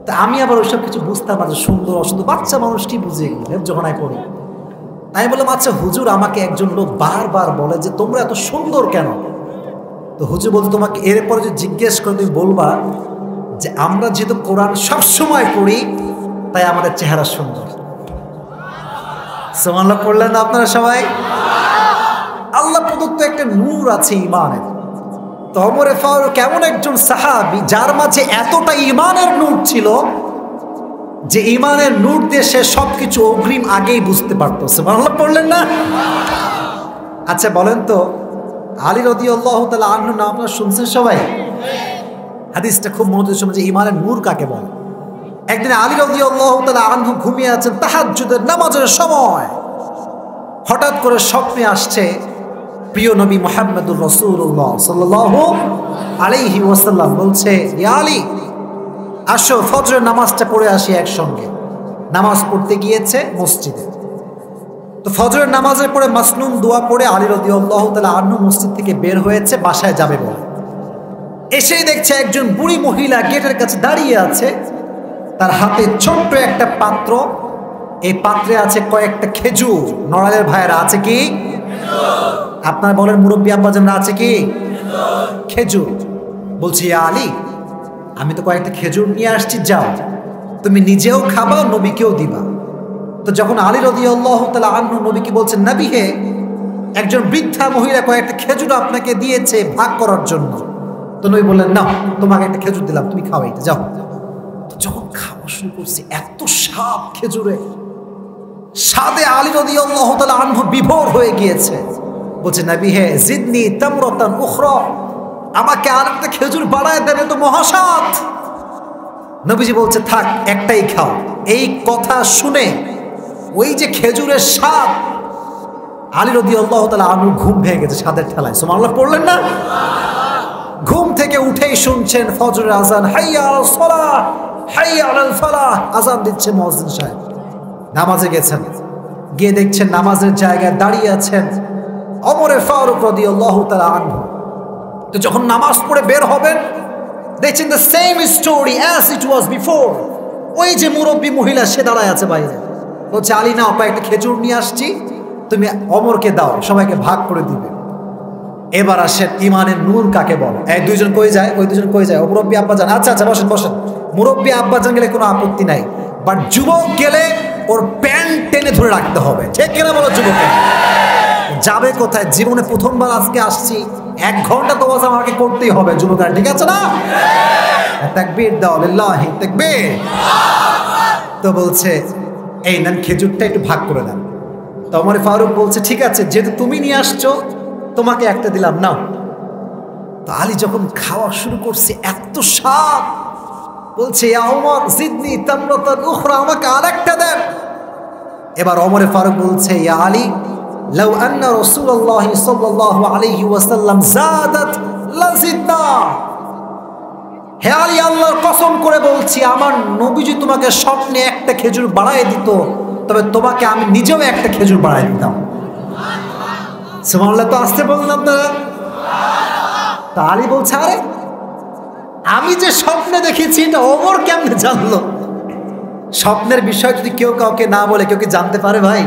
তা আমি আবার ওইসব কিছু বুঝতাম না যে সুন্দর অসুন্দর, বাচ্চা মানুষ কি বুঝে এগুলো, যখন আমি পড়ি। আমি বললাম আচ্ছা হুজুর, আমাকে একজন লোক বারবার বলে যে তোমরা এত সুন্দর কেন? তো হুজুর বলতো তোমাকে এরপরে যে জিজ্ঞেস করে তুমি বলবা যে আমরা যেহেতু কোরআন সবসময় পড়ি তাই আমাদের চেহারা সুন্দর। সুবহানাল্লাহ পড়লেন না আপনারা সবাই? আল্লাহ প্রদত্ত একটা নূর আছে ইমানের। তো ওমরে ফারুক এমন একজন সাহাবী যার মাঝে এতটা ইমানের নূর ছিল যে ইমানের নূর দিয়ে সে সবকিছু অগ্রিম আগেই বুঝতে পারতো। সুবহানাল্লাহ পড়লেন না? আচ্ছা বলেন তো, আলী রাদিয়াল্লাহু তাআলা আনহু নাম আপনারা শুনছেন সবাই? হাদিসটা খুব মনোযোগ শুনবেন যে ইমানের নূর কাকে বলে। একদিন আলী রাদিয়াল্লাহু তাআলা আনহু ঘুমিয়ে আছেন তাহাজ্জুদের নামাজের সময়, হঠাৎ করে স্বপ্নে আসছে প্রিয় নবী মুহাম্মদুর রাসূলুল্লাহ সাল্লাল্লাহু আলাইহি ওয়াসাল্লাম বলছে, ইয়া আলী আসো ফজরের নামাজটা পড়ে আসি একসঙ্গে। নামাজ পড়তে গিয়েছে মসজিদে। তো ফজরের নামাজের পরে মাসনুন দোয়া পড়ে আলী রাদিয়াল্লাহু তাআলা আনহু মসজিদ থেকে বের হয়েছে বাসায় যাবে বলে। এসেই দেখছে একজন বুড়ি মহিলা গেটের কাছে দাঁড়িয়ে আছে, তার হাতে ছোট্ট একটা পাত্র, এই পাত্রে আছে কয়েকটা খেজুর। নড়ালের ভাইয়েরা আছে কি? আপনার বলেন মুরব্বী আব্বাজানরা আছে কি? খেজুর। বলছি ইয়া আলী, আমি তো কয়েকটা খেজুর নিয়ে আসছি, যাও তুমি নিজেও খাবা, নবীকেও দিবা। তো যখন আলী রাদিয়াল্লাহু তাআলা আনহু নবীকে বলছেন, নবী হে, একজন বৃদ্ধা মহিলা কয়েকটা খেজুর আপনাকে দিয়েছে ভাগ করার জন্য। তো নবী বললেন, না তোমাকে একটা খেজুর দিলাম, তুমি খাও, এটা যাও। তো যখন খাওয়া শুরু করছে, এত স্বাদ খেজুরে, স্বাদে আলী রাদিয়াল্লাহু তাআলা আনহু বিভোর হয়ে গিয়েছে। বলছে, নবী হে জিদনি তামরাতান উখরা, আমাকে আরেকটা খেজুর বাড়ায় দেন, তো মহাস্বাদ। নবীজি বলছে, থাক একটাই খাও। এই কথা শুনে ওই যে খেজুরের স্বাদ, আলী রাদিয়াল্লাহু তাআলা আনহু ঘুম ভেঙে গেছে স্বাদের ঠেলায়। সুবহানাল্লাহ পড়লেন না? ঘুম থেকে উঠেই শুনছেন ফজরের আজান, হাইয়া আলাস সালাহ হাইয়া আলাল ফালাহ, আজান দিচ্ছে মুয়াজ্জিন সাহেব। নামাজে গেছেন, গিয়ে দেখছেন নামাজের জায়গায় দাঁড়িয়ে আছেন ওমরে ফারুক রাদিয়াল্লাহু তাআলা আনহু। তো যখন নামাজ পড়ে বের হবেন, দেখছেন the same story as it was before. ওই যে মুরব্বী মহিলা সে দাঁড়ায় আছে বাইরে, বলছে, আলী নাও কয়েকটা খেজুর নিয়ে আসছি, তুমি ওমরকে দাও, সবাইকে ভাগ করে দিবে। এবার আসেন ইমানের নূর কাকে বলে। এই দুইজন কই যায়, ওই দুজন কই যায়, ও মুরব্বী আব্বাজান, আচ্ছা আচ্ছা বসেন বসেন। মুরব্বী আব্বাজান গেলে কোনো আপত্তি নাই, বাট যুবক গেলে ওর প্যান্ট টেনে ধরে রাখতে হবে, ঠিক কিনা বলো? যুবক যাবে কোথায়? জীবনে প্রথমবার আজকে আসছি, 1 ঘন্টা তো ওয়াজ আমাকে করতেই হবে যুবকরা, ঠিক আছে না? তাকবীর দাও, লিল্লাহি তাকবীর। তো বলছে, এই নেন খেজুরটা একটু ভাগ করে দেন। তো ওমর ফারুক বলছে, ঠিক আছে, যেহেতু তুমি নিয়ে আসছো তোমাকে একটা দিলাম, নাও। তো আলী যখন খাওয়া শুরু করছে, এত স্বাদ, বলছে, ইয়া ওমর জিদনি তামরাতান উখরা, আমাকে আরেকটা দেন। এবার ওমর ফারুক বলছে, ইয়া আলী লাউ আন্না রাসূলুল্লাহ সাল্লাল্লাহু আলাইহি ওয়াসাল্লাম যাদাত লাজিদনা, হে আলী আল্লাহর কসম করে বলছি, আমার নবীজি তোমাকে স্বপ্নে একটা খেজুর বাড়ায় দিত, তবে তোমাকে আমি নিজেও একটা খেজুর বাড়ায় দিতাম। সুবহানাল্লাহ। তো আসতে বলুন আপনারা। তা আলী বলছে, আরে আমি যে স্বপ্নে দেখেছি এটা ওমর কেমনে জানলো? স্বপ্নের বিষয় যদি কেউ কাউকে না বলে কেউ কি জানতে পারে ভাই?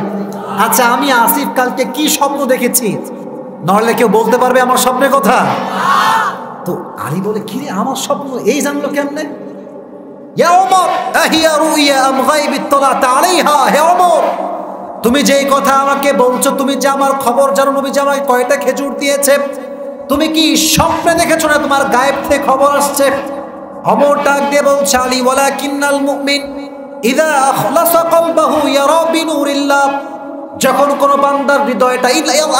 আচ্ছা, আমি আসিফ কালকে কি স্বপ্ন দেখেছি, নাহলে কেউ বলতে পারবে আমার স্বপ্নের কথা? তো আলী বলে, কি রে, আমার স্বপ্ন এই জানলো কেমনে? ইয়া ওমর, আহিয়া রুইয়া আম গায়বিত তালাত আলাইহা, হে ওমর, তুমি যেই কথা আমাকে বলছো, তুমি যে আমার খবর জানো নবী যে আমাকে কয়টা খেজুর দিয়েছে, তুমি কি স্বপ্নে দেখেছো না তোমার গায়েব থেকে খবর আসছে? ওমর ডাক দিয়ে বলছে, আলী ওয়ালাকিন্নাল মুমিন ইযা আখলাসা কলবাহু ইয়ারা বিনুরিল্লাহ, যখন কোন বান্দার হৃদয়টা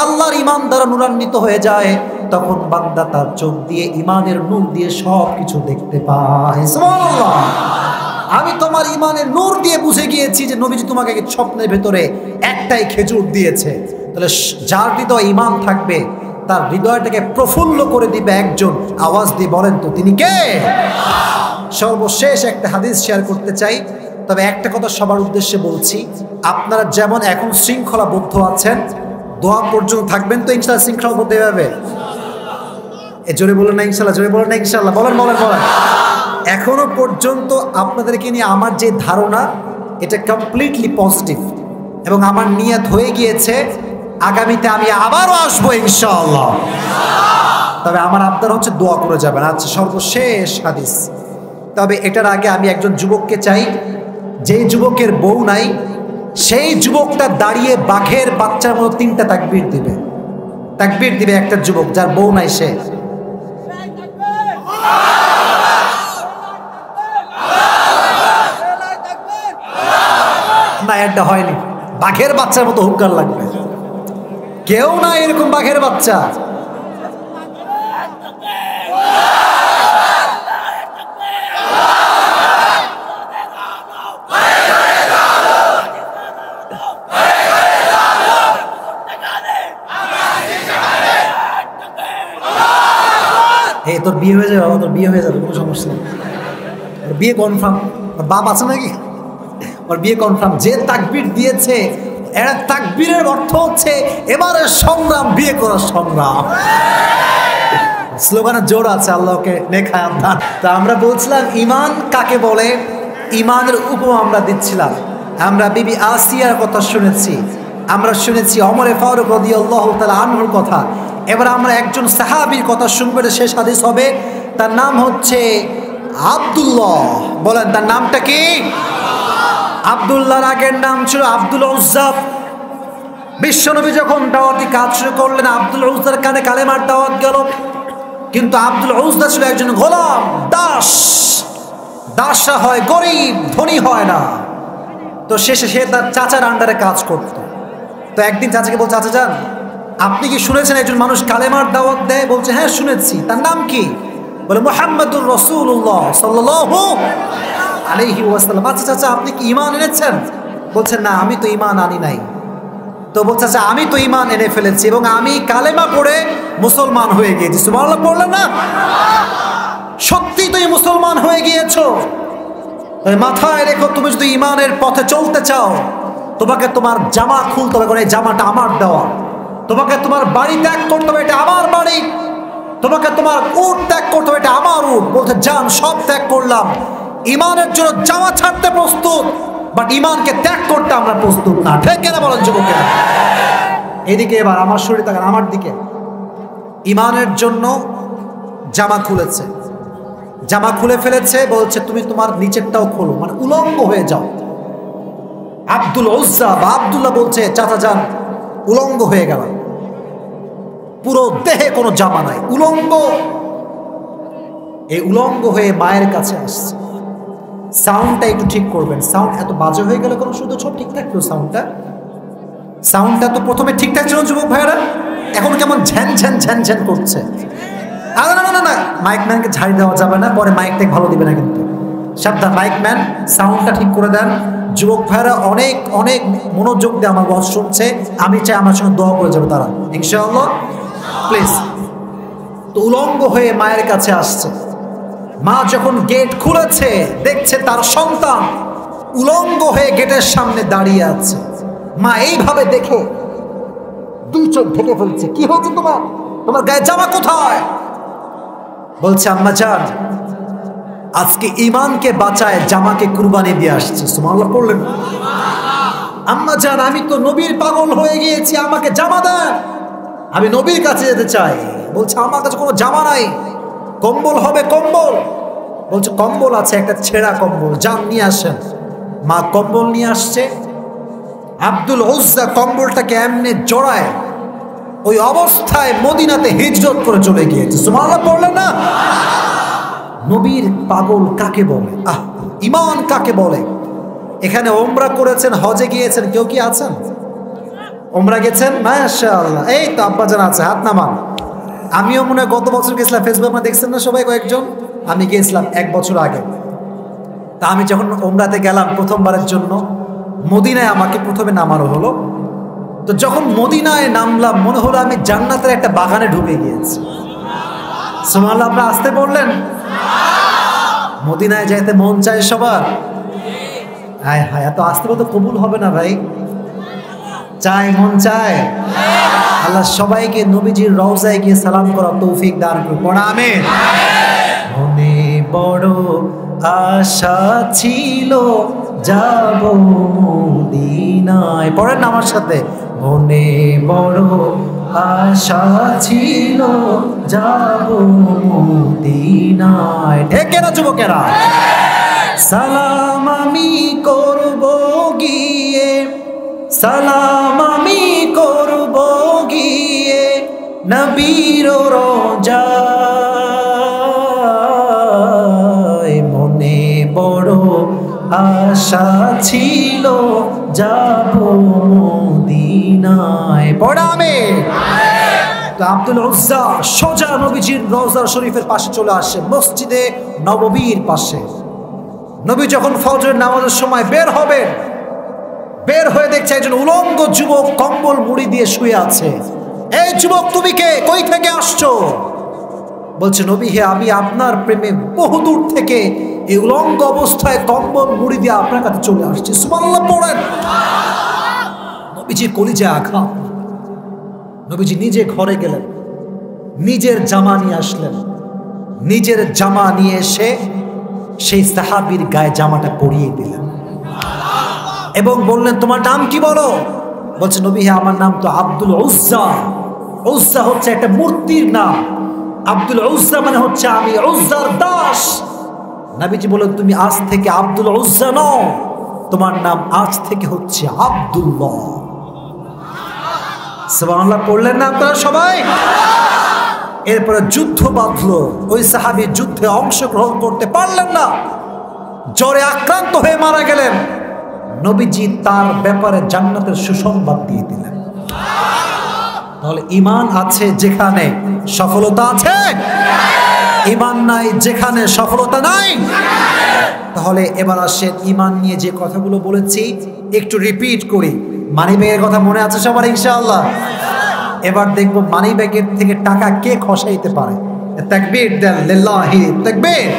আল্লাহর ঈমান দ্বারা নূরান্বিত হয়ে যায়, তখন বান্দা তার চোখ দিয়ে ঈমানের নূর দিয়ে সব কিছু দেখতে পায়। সুবহানাল্লাহ। আমি তোমার ঈমানের নূর দিয়ে বুঝে গিয়েছি যে নবীজি তোমাকে স্বপ্নের ভেতরে একটাই খেজুর দিয়েছে। তাহলে যার হৃদয় ঈমান থাকবে তার হৃদয়টাকে প্রফুল্ল করে দিবে একজন। আওয়াজ দিয়ে বলেন তো তিনি কে? সর্বশেষ একটা হাদিস শেয়ার করতে চাই, তবে একটা কথা সবার উদ্দেশ্যে বলছি, আপনারা যেমন এখন শৃঙ্খলাবদ্ধ আছেন, দোয়া পর্যন্ত থাকবেন তো ইনশাআল্লাহ শৃঙ্খলাবদ্ধ হবে। জোরে বলেন না ইনশাআল্লাহ, জোরে বলেন না ইনশাআল্লাহ, বলেন বলেন বলেন। এখনো পর্যন্ত আপনাদেরকে নিয়ে আমার যে ধারণা এটা কমপ্লিটলি পজিটিভ, এবং আমার নিয়ত হয়ে গিয়েছে আগামীতে আমি আবারও আসবো ইনশাআল্লাহ। তবে আমার আবদার হচ্ছে দোয়া করে যাবেন। আচ্ছা, সর্বশেষ হাদিস। তবে এটার আগে আমি একজন যুবককে চাই, যেই যুবকের বউ নাই সেই যুবকটা দাঁড়িয়ে বাঘের বাচ্চার মতো 3টা তাকবীর দিবে। তাকবীর দিবে একটা যুবক যার বউ নাই, সে না, এটা হয়নি। বাঘের বাচ্চার মতো হুঙ্কার লাগবে। কেউ না এরকম বাঘের বাচ্চা। এই তোর বিয়ে হয়ে যাবে বাবা, তোর বিয়ে হয়ে যাবে, কোনো সমস্যা নেই, ওর বিয়ে কনফার্ম। ওর বাপ আছে নাকি? ওর বিয়ে কনফার্ম। যে তাকবীর দিয়েছে, এর তাকবীরের অর্থ হচ্ছে এবারের সংগ্রাম বিয়ে করার সংগ্রাম। স্লোগানের জোর আছে, আল্লাহকে নেখায়াত দান। তা আমরা বলছিলাম ঈমান কাকে বলে, ঈমানের উপমা আমরা দিচ্ছিলাম। আমরা বিবি আসিয়ার কথা শুনেছি, আমরা শুনেছি ওমর ফারুক রাদিয়াল্লাহু তাআলা আনহুর কথা। এবার আমরা একজন সাহাবীর কথা শুনবো, শেষ হাদিস হবে। তার নাম হচ্ছে আব্দুল্লাহ। বলেন তার নামটা কি? আব্দুল্লাহর আগের নাম ছিল আব্দুল উজ্জা। বিশ্বনবী যখন দাওয়াতি কাজ শুরু করলেন, আব্দুল উজ্জার কানে কালেমার দাওয়াত গেল, কিন্তু আব্দুল উজ্জা ছিল একজন গোলাম, দাস। দাসরা হয় গরিব, ধনী হয় না। তো শেষে সে তার চাচার আন্ডারে কাজ করত। তো একদিন চাচাকে বলছে, চাচা যান, আপনি কি শুনেছেন একজন মানুষ কালেমার দাওয়াত দেয়? বলছে, হ্যাঁ শুনেছি। তার নাম কি? বলে, মুহাম্মাদুর রাসূলুল্লাহ সাল্লাল্লাহু আলাইহি ওয়াসাল্লাম। আচ্ছা চাচা, আপনি কি ঈমান এনেছেন? বলছে, না আমি তো ঈমান আনি নাই। তো বলছে, আচ্ছা আমি তো ঈমান এনে ফেলেছি এবং আমি কালেমা পড়ে মুসলমান হয়ে গিয়েছি। সুবহানাল্লাহ পড়লেন না? সত্যি তুমি মুসলমান হয়ে গিয়েছো। মাথায় রেখো, তুমি যদি ঈমানের পথে চলতে চাও, তোমাকে তোমার জামা খুলতে হবে, কারণ এই জামাটা আমার দেওয়া। তোমাকে তোমার বাড়ি ত্যাগ করতে হবে, এটা আমার বাড়ি। তোমাকে তোমার উট ত্যাগ করতে হবে, এটা আমার উট। বলতে, যান সব ত্যাগ করলাম, ঈমানের জন্য জামা ছাড়তে প্রস্তুত, বাট ঈমানকে ত্যাগ করতে আমরা প্রস্তুত না। ঠিক কেনা বলেন যুবকেরা? এদিকে এবার আমার শরীর তাকান আমার দিকে। ঈমানের জন্য জামা খুলেছে, জামা খুলে ফেলেছে, বলছে তুমি তোমার নিচেরটাও খোলো, মানে উলঙ্গ হয়ে যাও। আব্দুল উজ্জা বা আব্দুল্লাহ বলছে, চাচা যান, উলঙ্গ হয়ে গেল, পুরো দেহে কোনো জামা নাই, উলঙ্গ। এই উলঙ্গ হয়ে মায়ের কাছে আসছে। সাউন্ডটা একটু ঠিক করবেন, সাউন্ড এত বাজে হয়ে গেল কোনো, শুধু সব ঠিক থাকলো সাউন্ডটা তো প্রথমে ঠিকঠাক ছিল যুবক ভাইয়েরা, এখন কেমন ঝ্যান ঝ্যান ঝ্যান ঝ্যান করছে। না না না না, মাইক ম্যানকে ঝাড়ি দেওয়া যাবে না, পরে মাইকটা ভালো দিবে না কিন্তু। সাবধান, মাইক ম্যান সাউন্ডটা ঠিক করে দেন। যুবক ভাইয়েরা অনেক অনেক মনোযোগ দিয়ে আমার ওয়াজ শুনছে, আমি চাই আমার সঙ্গে দোয়া করে যাবে তারা ইনশাআল্লাহ, প্লিজ। তো উলঙ্গ হয়ে মায়ের কাছে আসছে। মা যখন গেট খুলেছে, দেখছে তার সন্তান উলঙ্গ হয়ে গেটের সামনে দাঁড়িয়ে আছে। মা এইভাবে দেখে 2 চোখ ঢেকে ফেলছে। কি হয়েছে তোমার? তোমার গায়ে জামা কোথায়? বলছে আম্মা জান, আজকে ইমানকে বাঁচায় জামাকে কুরবানি দিয়ে আসছে। সুবহানাল্লাহ পড়লেন। আম্মা জান, আমি তো নবীর পাগল হয়ে গিয়েছি, আমাকে জামা দেন, আমি নবীর কাছে যেতে চাই। বলছে আমার কাছে কোনো জামা নাই, কম্বল হবে কম্বল। বলছে কম্বল আছে, একটা ছেঁড়া কম্বল, যান নিয়ে আসেন। মা কম্বল নিয়ে আসছে। আব্দুল উজ্জা কম্বলটাকে এমনি জড়ায় ওই অবস্থায় মদিনাতে হিজরত করে চলে গিয়েছে। সুবহানাল্লাহ পড়লেন না? নবীর পাগল কাকে বলে? ঈমান কাকে বলে? এখানে ওমরা করেছেন, হজে গিয়েছেন, কেউ কি আছেন? ওমরা গেছেন? মাশাআল্লাহ, এই তো আব্বাজান আছে, হাত নামান। আমিও মনে হয় গত বছর গেছিলাম, ফেসবুকে দেখছেন না সবাই কয়েকজন। আমি গিয়েছিলাম 1 বছর আগে। তা আমি যখন ওমরাতে গেলাম প্রথমবারের জন্য, মদিনায় আমাকে প্রথমে নামানো হলো। তো যখন মদিনায় নামলাম মনে হলো আমি জান্নাতের একটা বাগানে ঢুকে গিয়েছি। সুবহানাল্লাহ, আপনারা আসতে বললেন। মদিনায় যাইতে মন চায় সবার? হায় হায়, এত আসতে বলতে কবুল হবে না ভাই। চাই, মন চায়। আল্লাহ সবাইকে নবীজির রওজায় গিয়ে সালাম করার তৌফিক দান করুন। পড়া আমিন। মনে বড় আশা ছিল যাব মদিনায়। পড়েন না আমার সাথে। মনে বড় আশা ছিল যাব মদিনায়। ঢেকে না যুবকেরা। সালাম আমি করব গিয়ে, সালাম আমি করব গিয়ে নবীর রওজায়। মনে বড় আশা ছিল যাব মদিনায়। পড়াবে তো আব্দুল উজ্জা সোজা নবীজির রওজা শরীফের পাশে চলে আসে, মসজিদে নববীর পাশে। নবী যখন ফজরের নামাজের সময় বের হবেন, বের হয়ে দেখছে একজন উলঙ্গ যুবক কম্বল মুড়ি দিয়ে শুয়ে আছে। এই যুবক, তুমি কে? কই থেকে আসছো? বলছে নবী, হে আমি আপনার প্রেমে বহুদূর থেকে এই উলঙ্গ অবস্থায় কম্বল মুড়ি দিয়ে আপনার কাছে চলে আসছি। সুবহানাল্লাহ পড়েন। নবীজি কলিজায় আঘাত। নবীজি নিজে ঘরে গেলেন, নিজের জামা নিয়ে আসলেন, নিজের জামা নিয়ে এসে সেই সাহাবীর গায়ে জামাটা পরিয়ে দিলেন এবং বললেন তোমার নাম কি বলো? বলছে নবী, হ্যাঁ আমার নাম তো আব্দুল উজ্জা। উজ্জা হচ্ছে একটা মূর্তির নাম। আব্দুল উজ্জা মানে হচ্ছে আমি উজ্জার দাস। নবীজি বললেন তুমি আজ থেকে আব্দুল উজ্জা নও, তোমার নাম আজ থেকে হচ্ছে আব্দুল্লাহ। সুবহানাল্লাহ পড়লেন না আপনারা সবাই? এরপরে যুদ্ধ বাঁধলো। ওই সাহাবী যুদ্ধে অংশগ্রহণ করতে পারলেন না, জ্বরে আক্রান্ত হয়ে মারা গেলেন। নবীজি তার ব্যাপারে জান্নাতের সুসংবাদ দিয়ে দিলেন। তাহলে ঈমান আছে যেখানে সফলতা আছে, ঈমান নাই যেখানে সফলতা নাই। তাহলে এবার আসেন ঈমান নিয়ে যে কথাগুলো বলেছি একটু রিপিট করি। মানি ব্যাগের কথা মনে আছে সবার ইনশাআল্লাহ? এবার দেখবো মানি ব্যাগের থেকে টাকা কে খসাইতে পারে। তাকবীর দেন, লিল্লাহি তাকবীর।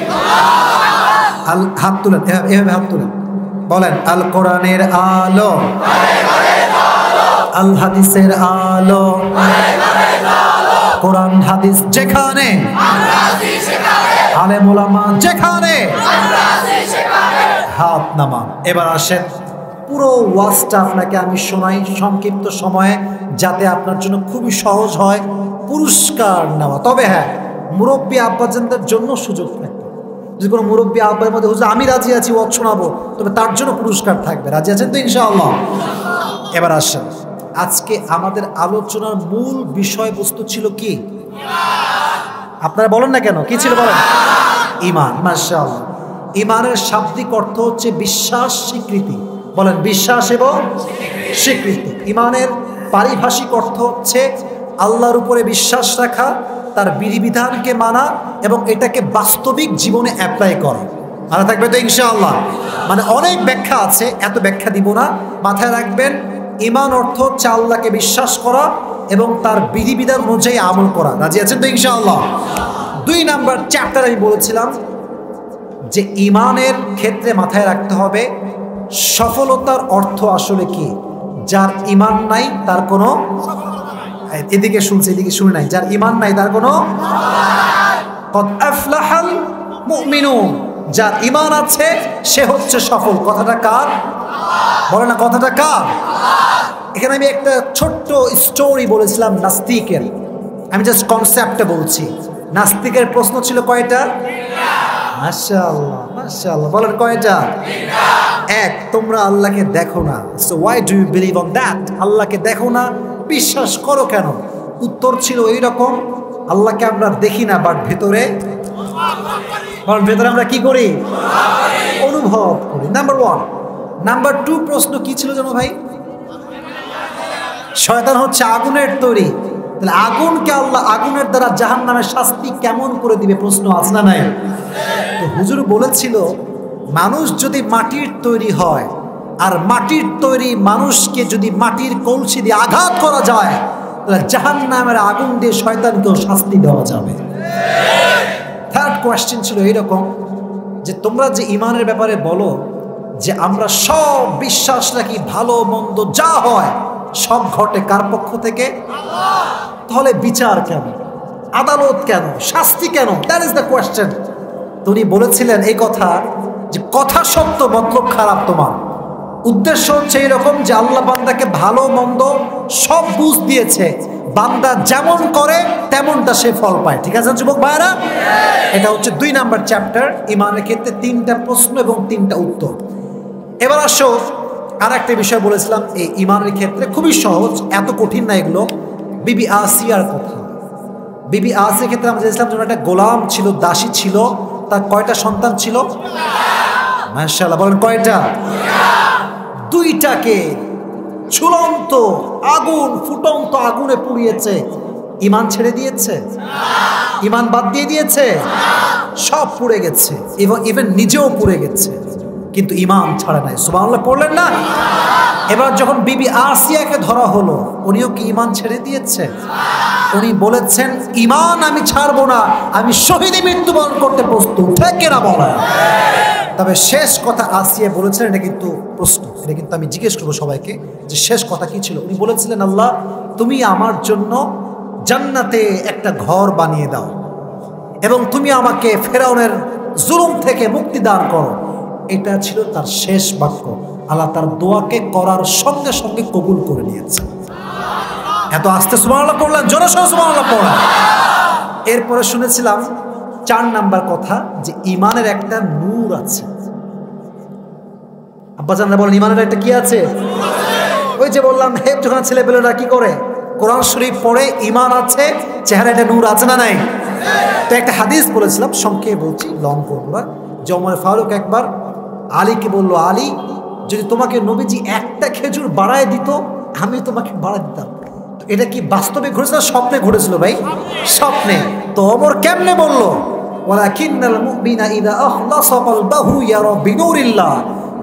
হাত তুলেন, এভাবে হাত তুলেন, বলেন আল কোরআনের আলো, আল হাদিসের আলো, কোরআন হাদিস যেখানে, আলেম ওলামা যেখানে, হাত নামান। এবার আসেন পুরো ওয়াজটা আপনাকে আমি শোনাই সংক্ষিপ্ত সময়ে, যাতে আপনার জন্য খুবই সহজ হয় পুরস্কার নেওয়া। তবে হ্যাঁ, মুরব্বী আব্বাজানদের জন্য সুযোগ থাকবে। যদি কোনো মুরব্বী আব্বার মধ্যে হুজুর আমি রাজি আছি ওয়াজ শোনাবো, তবে তার জন্য পুরস্কার থাকবে। রাজি আছেন তো ইনশাআল্লাহ? এবার আসেন, আজকে আমাদের আলোচনার মূল বিষয়বস্তু ছিল কি? আপনারা বলেন না কেন, কি ছিল বলেন? ঈমান। মাশাআল্লাহ। ঈমানের শাব্দিক অর্থ হচ্ছে বিশ্বাস, স্বীকৃতি। বলেন বিশ্বাস এবং স্বীকৃতি। ঈমানের পারিভাষিক অর্থ হচ্ছে আল্লাহর উপরে বিশ্বাস রাখা, তার বিধিবিধানকে মানা এবং এটাকে বাস্তবিক জীবনে অ্যাপ্লাই করা। মাথা থাকবে তো ইনশাআল্লাহ? মানে অনেক ব্যাখ্যা আছে, এত ব্যাখ্যা দিব না। মাথায় রাখবেন ঈমান অর্থ হচ্ছে আল্লাহকে বিশ্বাস করা এবং তার বিধিবিধান অনুযায়ী আমল করা। রাজি আছেন তো ইনশাআল্লাহ? 2 নাম্বার চ্যাপ্টার আমি বলেছিলাম যে ঈমানের ক্ষেত্রে মাথায় রাখতে হবে সফলতার অর্থ আসলে কি। যার ঈমান নাই তার কোনো, এদিকে শুনছে এদিকে শুনে নাই, যার ঈমান নাই তার কোনো। কদ আফলাহাল মুমিনুন, যার ঈমান আছে সে হচ্ছে সফল। কথাটা কার? বলে না, কথাটা কার? এখানে আমি একটা ছোট্ট স্টোরি বলেছিলাম নাস্তিকের, আমি জাস্ট কনসেপ্টটা বলছি। নাস্তিকের প্রশ্ন ছিল কয়টা? মাশাআল্লাহ মাশাআল্লাহ, বলেন কয়টা? এক, তোমরা আল্লাহকে দেখো না, so why do you believe on that? আল্লাহকে দেখো না, বিশ্বাস করো কেন? উত্তর ছিল এইরকম, আল্লাহকে আমরা দেখি না, বাট ভেতরে আমরা কি করি? অনুভব করি। Number one. নাম্বার টু প্রশ্ন কি ছিল জানো ভাই? শয়তান হচ্ছে আগুনের তৈরি, তাহলে আগুনকে আল্লাহ আগুনের দ্বারা জাহান্নামের শাস্তি কেমন করে দিবে? প্রশ্ন আছে না নাই? তো হুজুর বলেছিল, মানুষ যদি মাটির তৈরি হয় আর মাটির তৈরি মানুষকে যদি মাটির কলসি দিয়ে আঘাত করা যায়, তাহলে জাহান্নামের আগুন দিয়ে শয়তানকেও শাস্তি দেওয়া যাবে। থার্ড কোয়েশ্চেন ছিল এইরকম যে তোমরা যে ঈমানের ব্যাপারে বলো যে আমরা সব বিশ্বাস রাখি, ভালো মন্দ যা হয় সব ঘটে কার পক্ষ থেকে? তাহলে বিচার কেন, আদালত কেন, শাস্তি কেন? That is the question. তো উনি বলেছিলেন এই কথা যে কথা সত্য মতলব খারাপ তোমার। উদ্দেশ্য হচ্ছে এরকম যে আল্লাহ বান্দাকে ভালো মন্দ সব বুঝ দিয়েছে, বান্দা যেমন করে তেমনটা সে ফল পায়। ঠিক আছে যুবক ভাইরা? এটা হচ্ছে 2 নাম্বার চ্যাপ্টার ঈমানের ক্ষেত্রে, 3টা প্রশ্ন এবং 3টা উত্তর। এবার আসো আর একটা বিষয় বলেছিলাম এই ঈমানের ক্ষেত্রে খুবই সহজ, এত কঠিন না এগুলো। বিবি আসিয়ার কথা। বিবি আসিয়ার ক্ষেত্রে আমরা বলেছিলাম যে একটা গোলাম ছিল, দাসী ছিল, তার কয়টা সন্তান ছিল? মাশাআল্লাহ, বলেন কয়টা? 2টাকে ঝুলন্ত আগুন, ফুটন্ত আগুনে পুড়িয়েছে। ঈমান ছেড়ে দিয়েছে? ঈমান বাদ দিয়ে দিয়েছে? সব পুড়ে গেছে, এবং ইভেন নিজেও পুড়ে গেছে, কিন্তু ঈমান ছাড়ে নাই। সুবহানাল্লাহ পড়লেন না? এবার যখন বিবি আসিয়াকে ধরা হলো, উনিও কি ঈমান ছেড়ে দিয়েছে? উনি বলেছেন ঈমান আমি ছাড়বো না, আমি শহীদে মৃত্যুবরণ করতে প্রস্তুত। ঠিক না বলা? তবে শেষ কথা আসিয়া বলেছেন, এটা কিন্তু প্রশ্ন, এটা কিন্তু আমি জিজ্ঞেস করবো সবাইকে যে শেষ কথা কি ছিল। উনি বলেছিলেন, আল্লাহ তুমি আমার জন্য জান্নাতে একটা ঘর বানিয়ে দাও এবং তুমি আমাকে ফেরাউনের জুলুম থেকে মুক্তি দান করো। এটা ছিল তার শেষ বাক্য। আল্লাহ তার দোয়াকে করার সঙ্গে সঙ্গে কবুল করে নিয়েছে। এত আস্তে সুবহানাল্লাহ পড়লেন, জোরে সোরে সুবহানাল্লাহ পড়লেন। এরপরে শুনেছিলাম 4 নাম্বার কথা যে ঈমানের একটা নূর আছে। আব্বাজানরা বলেন ঈমানের একটা কি আছে? ওই যে বললাম যখন ছেলেপেলেরা কি করে, কোরআন শরীফ পড়ে, ঈমান আছে, চেহারা একটা নূর আছে না নাই? তো একটা হাদিস বলেছিলাম, সংক্ষেপে বলছি, লং করবো না। যে ওমর ফারুক একবার আলীকে বলল, আলী যদি তোমাকে নবীজি একটা খেজুর বাড়ায় দিত, আমি তোমাকে বাড়ায় দিতাম। তো এটা কি বাস্তবে ঘটেছিল, স্বপ্নে ঘটেছিল ভাই? স্বপ্নে। তো ওমর কেমনে বললো? ওয়ালাকিন্নাল মুমিনা ইযা আখলাসা কলবাহু ইয়ারা বিনুরিল্লাহ,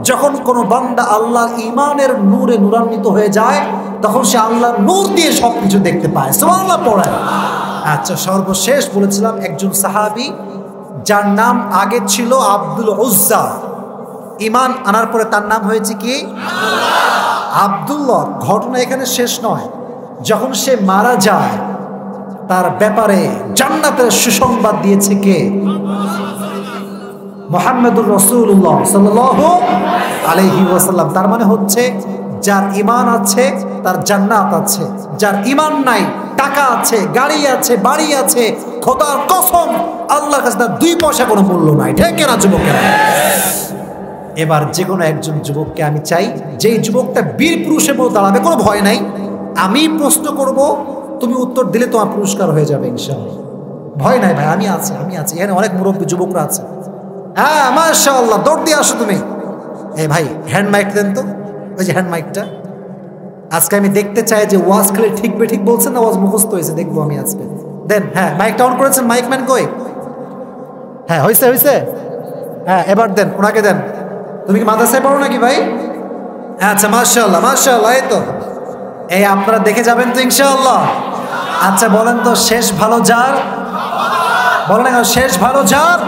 যখন কোনো বান্দা আল্লাহর ঈমানের নূরে নূরান্বিত হয়ে যায়, তখন সে আল্লাহর নূর দিয়ে সবকিছু দেখতে পায়। সুবহানাল্লাহ পড়ে। আচ্ছা, সর্বশেষ বলেছিলাম একজন সাহাবী যার নাম আগে ছিল আব্দুল উজ্জা, ঈমান আনার পরে তার নাম হয়েছে কি? আব্দুল্লাহ। ঘটনা এখানে শেষ নয়, যখন সে মারা যায় তার ব্যাপারে জান্নাতের সুসংবাদ দিয়েছে কে? মুহাম্মদুর রাসূলুল্লাহ সাল্লাল্লাহু আলাইহি ওয়াসাল্লাম। তার মানে হচ্ছে যার ঈমান আছে তার জান্নাত আছে, যার ঈমান নাই, টাকা আছে, গাড়ি আছে, বাড়ি আছে, খোদার কসম আল্লাহর কাছে তার 2 পয়সা কোনো মূল্য নাই। ঠিক না যুবকেরা? এবার যে কোনো একজন যুবককে আমি চাই, যেই যুবকটা বীর পুরুষের মতো দাঁড়াবে, কোনো ভয় নাই, আমি প্রশ্ন করব, তুমি উত্তর দিলে তোমার পুরস্কার হয়ে যাবে ইনশাআল্লাহ। ভয় নাই ভাই, আমি আছি। এখানে অনেক মুরব্বী যুবকরা আছে। হ্যাঁ মাশাআল্লাহ, দৌড় দিয়ে আসো তুমি। এই ভাই হ্যান্ড মাইক দেন তো, ওই যে হ্যান্ড মাইকটা। আজকে আমি দেখতে চাই যে ওয়াজ খালি ঠিক বলছেন না ওয়াজ মুখস্থ হয়েছে, দেখবো আমি আজকে। দেন, হ্যাঁ মাইকটা অন করেছেন, মাইক ম্যান কই? হ্যাঁ হয়েছে। হ্যাঁ এবার দেন, ওনাকে দেন। তুমি কি মাদ্রাসায় পড়ো নাকি ভাই? আচ্ছা মাশাআল্লাহ মাশাআল্লাহ, এই তো, এই আপনারা দেখে যাবেন তো ইনশাআল্লাহ। আচ্ছা বলেন তো, শেষ ভালো যার? বলেন না, শেষ ভালো যার?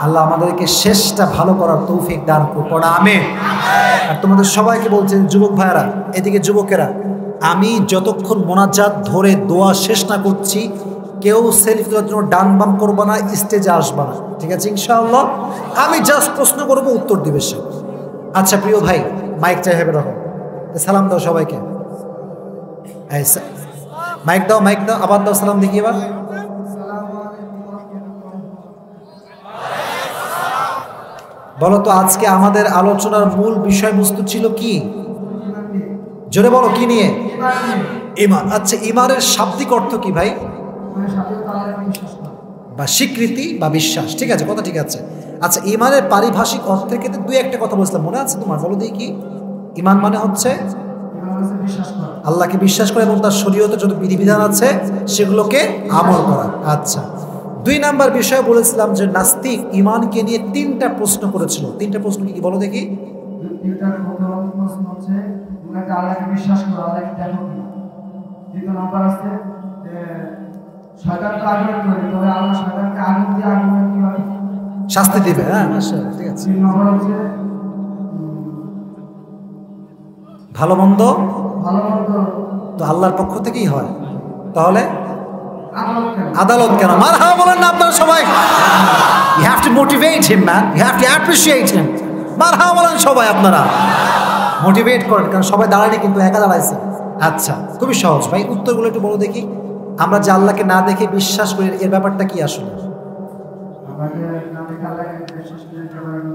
আল্লাহ আমাদেরকে শেষটা ভালো করার তৌফিক দান করুন, আমিন। আর তোমাদের সবাইকে বলছি, যুবক ভাইরা, এদিকে যুবকেরা, আমি যতক্ষণ মোনাজাত ধরে দোয়া শেষ না করছি, কেউ সেলফি তোলার জন্য ডান বাম করবো না, স্টেজে আসবা না, ঠিক আছে ইনশাআল্লাহ। আমি জাস্ট প্রশ্ন করবো, উত্তর দিবে সে। আচ্ছা প্রিয় ভাই, মাইক চাই হবে রকম, সালাম দাও সবাইকে, মাইক দাও, মাইক দাও, আবার দাও সালাম দেখি এবার। বলো তো আজকে আমাদের আলোচনার মূল বিষয়বস্তু ছিল কি? জোরে বলো, কি নিয়ে? ঈমান। আচ্ছা, ঈমানের শাব্দিক অর্থ কি ভাই? বা স্বীকৃতি বা বিশ্বাস, ঠিক আছে, কথা ঠিক আছে। আচ্ছা, ঈমানের পারিভাষিক অর্থের ক্ষেত্রে দুই একটা কথা বলছিলাম, মনে আছে তোমার? বলো দেখি কি? ঈমান মানে হচ্ছে আল্লাহকে বিশ্বাস করে এবং তার শরীয়তে যত বিধিবিধান আছে সেগুলোকে আমল করা। আচ্ছা, 2 নাম্বার বিষয় বলেছিলাম যে নাস্তিক ঈমানকে নিয়ে 3টা প্রশ্ন করেছিল। 3টা প্রশ্ন কি বলো দেখি? আল্লাহকে বিশ্বাস করো, আল্লাহকে দেখো কি। 2 নাম্বার আছে যে শয়তানকে আগুন করে, তবে আল্লাহ শয়তানকে আগুন দিয়ে আগুন কিভাবে শাস্তি দিবে। হ্যাঁ মাশাআল্লাহ, ঠিক আছে। 3 নাম্বার হচ্ছে ভালো মন্দ ভালো-মন্দ তো আল্লাহর পক্ষ থেকেই হয়, তাহলে আদালত কেন? আদালত কেন? মারহাবা বলেন না আপনারা সবাই? You have to motivate him, man. You have to appreciate him. মারহাবা বলেন সবাই, আপনারা মোটিভেট করেন, কারণ সবাই দাঁড়ায়নি কিন্তু একা দাঁড়াইছে। আচ্ছা, খুবই সহজ ভাই, উত্তরগুলো একটু বলো দেখি। আমরা যে আল্লাহকে না দেখে বিশ্বাস করি, এর ব্যাপারটা কি আসলে? আমাকে না দেখে আল্লাহকে বিশ্বাস করে যাবেন।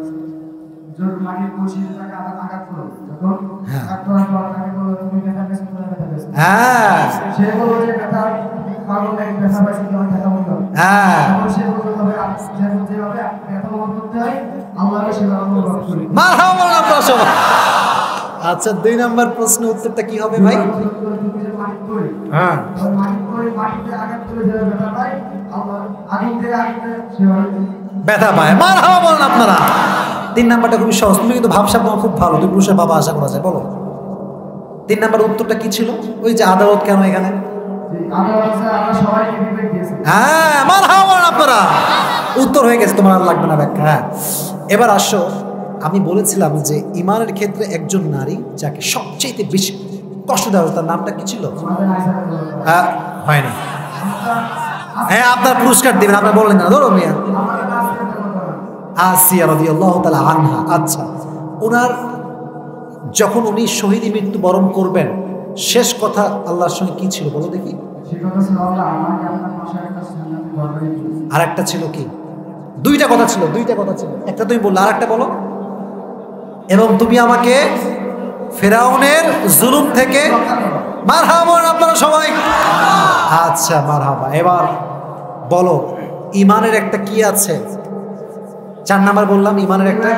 জোর মাটির কুশির টাকা আঘাত করো, যখন আঘাত করার পর তাকে বলো তুমি ব্যথা পেয়েছো, তুমি ব্যথা পেয়েছো। হ্যাঁ, সে বলল যে ব্যথা পাগল নাকি, ব্যথা পাইছি কি, আমার ব্যথা বলতো। হ্যাঁ, তখন সে বলতে হবে যেভাবে ব্যথা অনুভব করতে হয় আল্লাহকে সেভাবে অনুভব করি। মারহাবা বলেন আপনারা সবাই। আচ্ছা, 2 নাম্বার প্রশ্ন উত্তরটা কি হবে ভাই? হ্যাঁ, ব্যথা পায়। মারহাবা বলেন আপনারা। 3 নাম্বারটা খুবই সহজ। তুমি কিন্তু ভাবসাব খুব ভালো, তুমি পুরুষের বাবা আশা করা যায়। বলো 3 নাম্বার উত্তরটা কি ছিল? ওই যে আদালত কেন এখানে? হ্যাঁ, মারহাবা বলেন আপনারা। উত্তর হয়ে গেছে, তোমার আর লাগবে না ব্যাখ্যা। হ্যাঁ, এবার আসো, আমি বলেছিলাম যে ঈমানের ক্ষেত্রে একজন নারী যাকে সবচেয়ে বেশি কষ্ট দেওয়া হতো, তার নামটা কি ছিল? হয়নি। হ্যাঁ, আপনার পুরস্কার দিবেন, আপনার বললেন না, ধরো মিয়া। আসিয়া রাদিয়াল্লাহু তাআলা আনহা। আচ্ছা, ওনার যখন উনি শহীদ মৃত্যু বরণ করবেন, শেষ কথা আল্লাহর সঙ্গে কি ছিল বলো দেখি? আর একটা ছিল কি? 2টা কথা ছিল, 2টা কথা ছিল। একটা তুমি বললে, আর একটা বলো। এবং তুমি আমাকে ফেরাউনের জুলুম থেকে মারহাবা বলেন আপনারা সবাই। আচ্ছা, মারহাবা। এবার বলো ঈমানের একটা কি আছে? 4 নাম্বার বললাম, ঈমানের একটা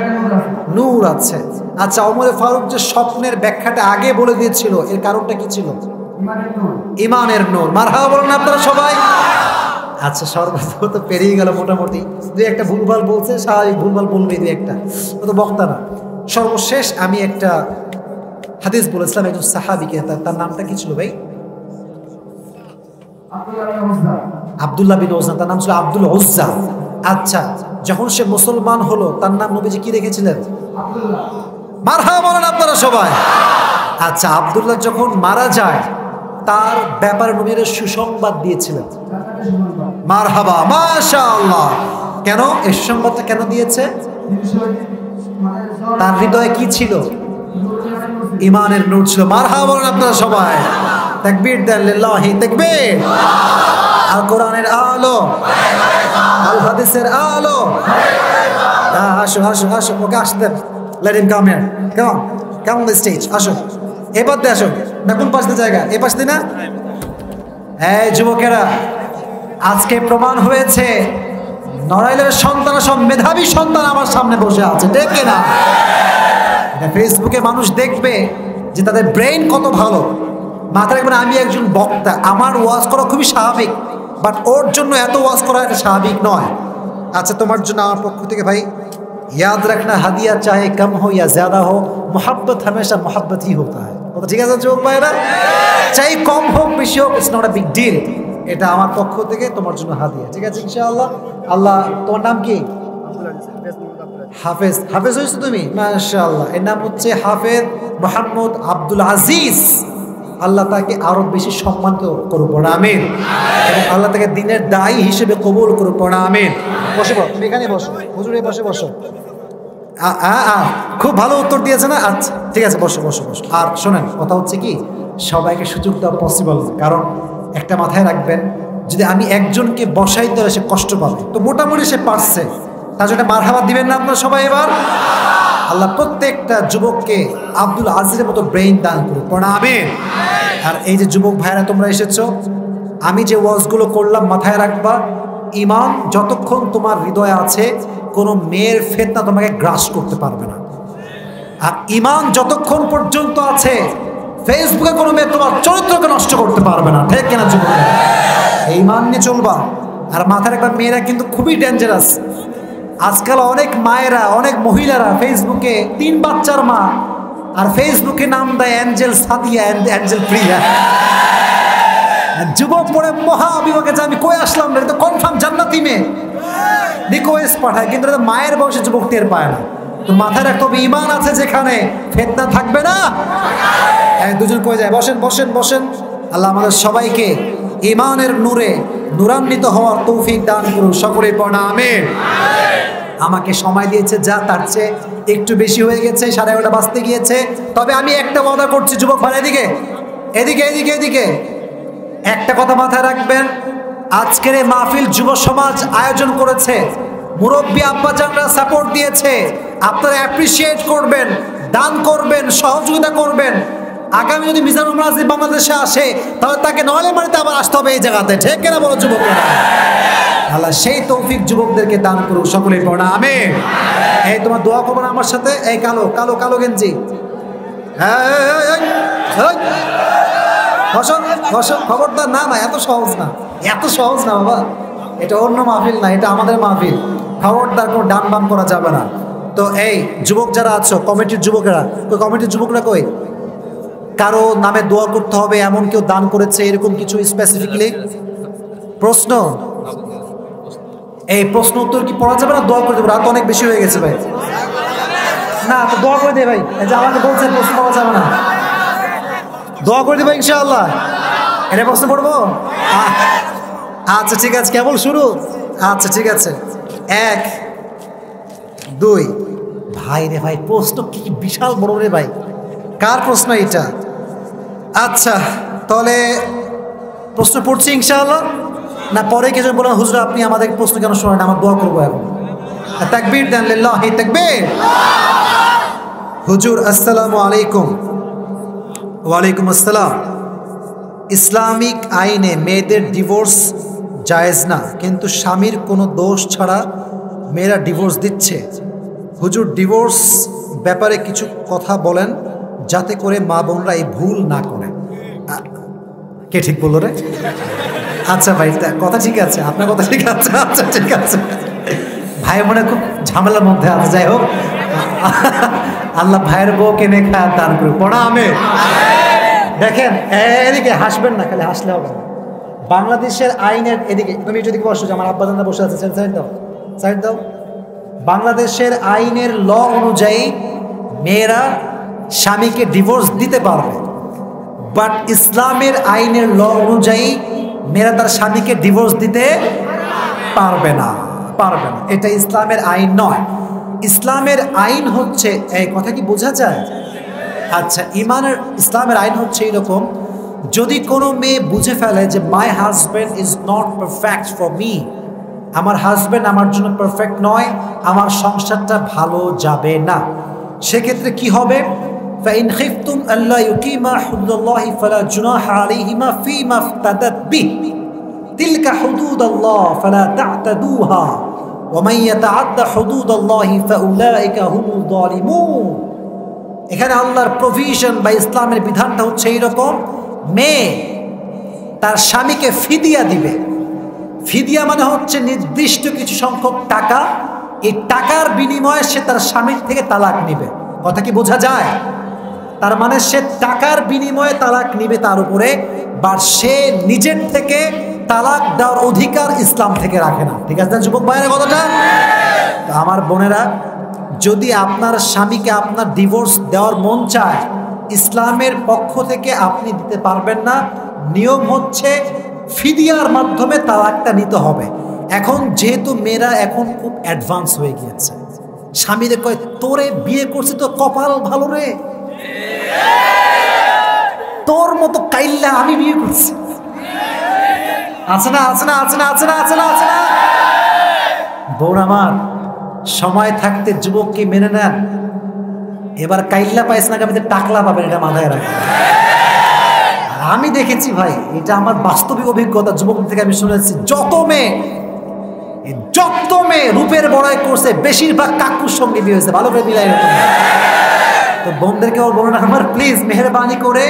নূর আছে। আচ্ছা, ওমর ফারুক যে স্বপ্নের ব্যাখ্যাটা আগে বলে দিয়েছিল, এর কারণটা কি ছিল? ঈমানের নূর। মারহাবা বলেন আপনারা সবাই। আচ্ছা, সর্বপ্রথম তো পেরিয়ে গেল মোটামুটি। 2-1টা ভুলভাল বলছে, স্বাভাবিক, ভুলভাল বলবেই 2-1টা, ও তো বক্তা না। সর্বশেষ আমি একটা হাদিস বলেছিলাম একজন সাহাবীকে, তার নামটা কি ছিল ভাই? আব্দুল্লাহ বিন উযা। তার নাম ছিল আব্দুল উযা। আচ্ছা, যখন সে মুসলমান হলো, তার নাম নবীজি কি রেখেছিলেন? মারহাবা বলেন আপনারা সবাই। আচ্ছা, আব্দুল্লাহ যখন মারা যায়, তার ব্যাপারে নবীর সুসংবাদ দিয়েছিলেন। মারহাবা, মাশাআল্লাহ। কেন এই সুসংবাদটা কেন দিয়েছে? তার হৃদয়ে কি ছিল? ঈমানের নূর ছিল। মারহাবা বলেন আপনারা সবাই। তাকবীর দেন, লিল্লাহি তাকবীর। আল কোরআনের আলো, আল হাদিসের আলো। আসো আসো আসো, ওকে আসতে let him come here, come on the stage. আসো, এবার দিয়ে আসো না, কোন পাশে জায়গা? এ পাশে না? এই যুবকেরা, আজকে প্রমাণ হয়েছে নড়াইলের সন্তান, সব মেধাবী সন্তান আমার সামনে বসে আছে, দেখে না? এটা ফেসবুকে মানুষ দেখবে যে তাদের ব্রেইন কত ভালো। মাথায় রাখবেন, আমি একজন বক্তা, আমার ওয়াজ করা খুবই স্বাভাবিক, বাট ওর জন্য এত ওয়াজ করা এটা স্বাভাবিক নয়। আচ্ছা, তোমার জন্য আমার পক্ষ থেকে ভাই, याद रखना हदिया चाहे कम हो या ज्यादा हो, मोहब्बत हमेशा मोहब्बत ही होता है। কথা ঠিক আছে যুবক ভাইরা? চাই কম হোক বেশি হোক, it's not a big deal. এটা আমার পক্ষ থেকে তোমার জন্য হাদিয়া, ঠিক আছে ইনশাআল্লাহ। আল্লাহ, তোমার নাম কি? হাফেজ। হাফেজ হয়েছো তুমি? মাশাআল্লাহ। এর নাম হচ্ছে হাফেজ মোহাম্মদ আব্দুল আজিজ। আল্লাহ তাকে আরো বেশি সম্মানিত করুক, পড়া আমিন। এবং আল্লাহ তাকে দিনের দায়ী হিসেবে কবুল করুক, পড়া আমিন। বসে বসো, তুমি এখানে বসো, হুজুর বসে বসো। খুব ভালো উত্তর দিয়েছে না? আচ্ছা ঠিক আছে, বসো বসো বসো। আর শোনেন, কথা হচ্ছে কি, সবাইকে সুযোগ দেওয়া পসিবল না, কারণ একটা মাথায় রাখবেন, যদি আমি একজনকে বসাই দিলে সে কষ্ট পাবে, তো মোটামুটি সে পারছে, তার জন্য মারহাবা দিবেন না আপনারা সবাই এবার? আল্লাহ প্রত্যেকটা যুবককে আব্দুল আজিজের মতো ব্রেইন দান করুক, পড়া আমিন। আর এই যে যুবক ভাইরা তোমরা এসেছো, আমি যে ওয়াজগুলো করলাম মাথায় রাখবা, ঈমান যতক্ষণ তোমার হৃদয়ে আছে কোনো মেয়ের ফিতনা তোমাকে গ্রাস করতে পারবে না। আর ঈমান যতক্ষণ পর্যন্ত আছে ফেসবুকে কোনো মেয়ে তোমার চরিত্রকে নষ্ট করতে পারবে না, ঠিক কিনা যুবক? এই ঈমান নিয়ে চলবা। আর মাথায় রাখবা, মেয়েরা কিন্তু খুবই ডেঞ্জারাস। আজকাল অনেক মায়েরা, অনেক মহিলারা ফেসবুকে 3 বাচ্চার মা, আর ফেসবুকে নাম দেয় অ্যাঞ্জেল সাদিয়া, অ্যাঞ্জেল প্রিয়া। যুবক পড়ে মহা অভিভাবকে যে আমি কই আসলাম না, তো কনফার্ম জান্নাতি মেয়ে রিকোয়েস্ট পাঠায়, কিন্তু মায়ের বয়সে যুবক টের পায় না। তো মাথায় রাখতে হবে, ঈমান আছে যেখানে ফিতনা থাকবে না। দুজন কয়ে যায়, বসেন বসেন বসেন। আল্লাহ আমাদের সবাইকে ঈমানের নূরে নূরান্বিত হওয়ার তৌফিক দান করুন, সকলেই পড়া আমিন। আমাকে সময় দিয়েছে যা, তার চেয়ে একটু বেশি হয়ে গেছে, 11:30 বাজতে গিয়েছে। তবে আমি একটা ওয়াদা করছি, যুবক ভাই এদিকে এদিকে এদিকে এদিকে, একটা কথা মাথায় রাখবেন, আজকের এই মাহফিল যুব সমাজ আয়োজন করেছে, মুরব্বী আব্বাজানরা সাপোর্ট দিয়েছে, আপনারা অ্যাপ্রিসিয়েট করবেন, দান করবেন, সহযোগিতা করবেন। আগামী যদি মিজানুর রাজীব বাংলাদেশে আসে, তাহলে তাকে নয়ালেমারিতে আবার আসতে হবে এই জায়গাতে, ঠিক কিনা বলো যুবকরা? আল্লাহ সেই তৌফিক যুবকদেরকে দান করুক, সকলেই পড়া আমিন। এই তোমার দোয়া করবো না আমার সাথে? এই কালো কালো কালো গেঞ্জি, খবরদার, না না, এত সহজ না, এত সহজ না বাবা, এটা অন্য মাহফিল না, এটা আমাদের মাহফিল। খবরদার, কোনো ডান বাম করা যাবে না। তো এই যুবক যারা আছো, কমিটির যুবকেরা কই? কমিটির যুবকরা কই? কারো নামে দোয়া করতে হবে এমন কেউ দান করেছে এরকম কিছু স্পেসিফিকলি প্রশ্ন? এই প্রশ্ন উত্তর কি পড়া যাবে না? দোয়া করে দেবো, রাত অনেক বেশি হয়ে গেছে ভাই। না তো দোয়া করে দে ভাই, এই যে আমাকে বলছে প্রশ্ন পাওয়া যাবে না, দোয়া করে দেবো ইনশাআল্লাহ। এটা প্রশ্ন পড়বো? আচ্ছা ঠিক আছে, কেবল শুরু। আচ্ছা ঠিক আছে, 1 2 ভাই রে ভাই, প্রশ্ন কি বিশাল বড় রে ভাই, কার প্রশ্ন এটা? আচ্ছা তাহলে প্রশ্ন পড়ছি ইনশাআল্লাহ। না পরে কিছু বলেন, হুজুর আপনি আমাদের প্রশ্ন কেন শোনেন, আমার দোয়া করবো এখন। তাকবীর দেন, লিল্লাহি তাকবীর। হুজুর আসসালামু আলাইকুম। ওয়ালাইকুম আসসালাম। ইসলামিক আইনে মেয়েদের ডিভোর্স জায়েজ না, কিন্তু স্বামীর কোনো দোষ ছাড়া মেয়েরা ডিভোর্স দিচ্ছে। হুজুর ডিভোর্স ব্যাপারে কিছু কথা বলেন যাতে করে মা বোনরা এই ভুল না করে। কে ঠিক বললো রে? আচ্ছা ভাই, কথা ঠিক আছে, আপনার কথা ঠিক আছে। আচ্ছা ঠিক আছে, ভাই মনে খুব ঝামেলার মধ্যে আছে। যাই হোক, আল্লাহ ভাইয়ের বউকে নেখা দান করে, পড়া আমিন। দেখেন এদিকে হাসবেন না, খালি হাসলে হবে না। বাংলাদেশের আইনের এদিকে, তুমি যদি বসো, আমার আব্বাজানরা বসে আছে, সাইড দাও, সাইড দাও। বাংলাদেশের আইনের ল অনুযায়ী মেয়েরা স্বামীকে ডিভোর্স দিতে পারবে, বাট ইসলামের আইনের ল অনুযায়ী মেয়েরা তার স্বামীকে ডিভোর্স দিতে পারবে না, পারবে না। এটা ইসলামের আইন নয়। ইসলামের আইন হচ্ছে, এই কথা কি বোঝা যায়? আচ্ছা, ইসলামের আইন হচ্ছে এইরকম, যদি কোনো মেয়ে বুঝে ফেলে যে my husband is not perfect for me, আমার হাজব্যান্ড আমার জন্য পারফেক্ট নয়, আমার সংসারটা ভালো যাবে না, সেক্ষেত্রে কি হবে? فإن خفتم ألا يقيما حدود الله فلا جناح عليهما فيما افتدت به تلك حدود الله فلا تعتدوها ومن يتعد حدود الله فأولئك هم الظالمون। এখানে আল্লাহর প্রভিশন বা ইসলামের বিধানটা হচ্ছে এইরকম, মেয়ে তার স্বামীকে ফিদিয়া দিবে। ফিদিয়া মানে হচ্ছে নির্দিষ্ট কিছু সংখ্যক টাকা, এই টাকার বিনিময়ে সে তার স্বামীর থেকে তালাক নিবে। কথা কি বোঝা যায়? তার মানে সে টাকার বিনিময়ে তালাক নিবে তার উপরে, বা সে নিজের থেকে তালাক দেওয়ার অধিকার ইসলাম থেকে রাখে না। ঠিক আছে যুবক ভাইয়ের কথাটা? আমার বোনেরা, যদি আপনার স্বামীকে আপনার ডিভোর্স দেওয়ার মন চায়, ইসলামের পক্ষ থেকে আপনি দিতে পারবেন না। নিয়ম হচ্ছে ফিদিয়ার মাধ্যমে তালাকটা নিতে হবে। এখন যেহেতু মেয়েরা এখন খুব অ্যাডভান্স হয়ে গিয়েছে, স্বামীদের কয় তোরে বিয়ে করছি তো কপাল ভালো রে, তোর মতো কাইল্লা আমি বিয়ে করছি। আছে না আছে না আছে না আছে না আছে না আছে না? বোন আমার, সময় থাকতে যুবককে মেনে নেন। এবার কাইল্লা পাইস না, আমি টাকলা পাবেন, এটা মাথায় রাখবেন। আমি দেখেছি ভাই, এটা আমার বাস্তবিক অভিজ্ঞতা, যুবক থেকে আমি শুনেছি। যত মেয়ে রূপের বড়াই করছে বেশিরভাগ কাকুর সঙ্গে বিয়ে হয়েছে। ভালো করে মিলাই রাখুন। তো বোনদেরকে বলুন আমার প্লিজ মেহেরবানি করে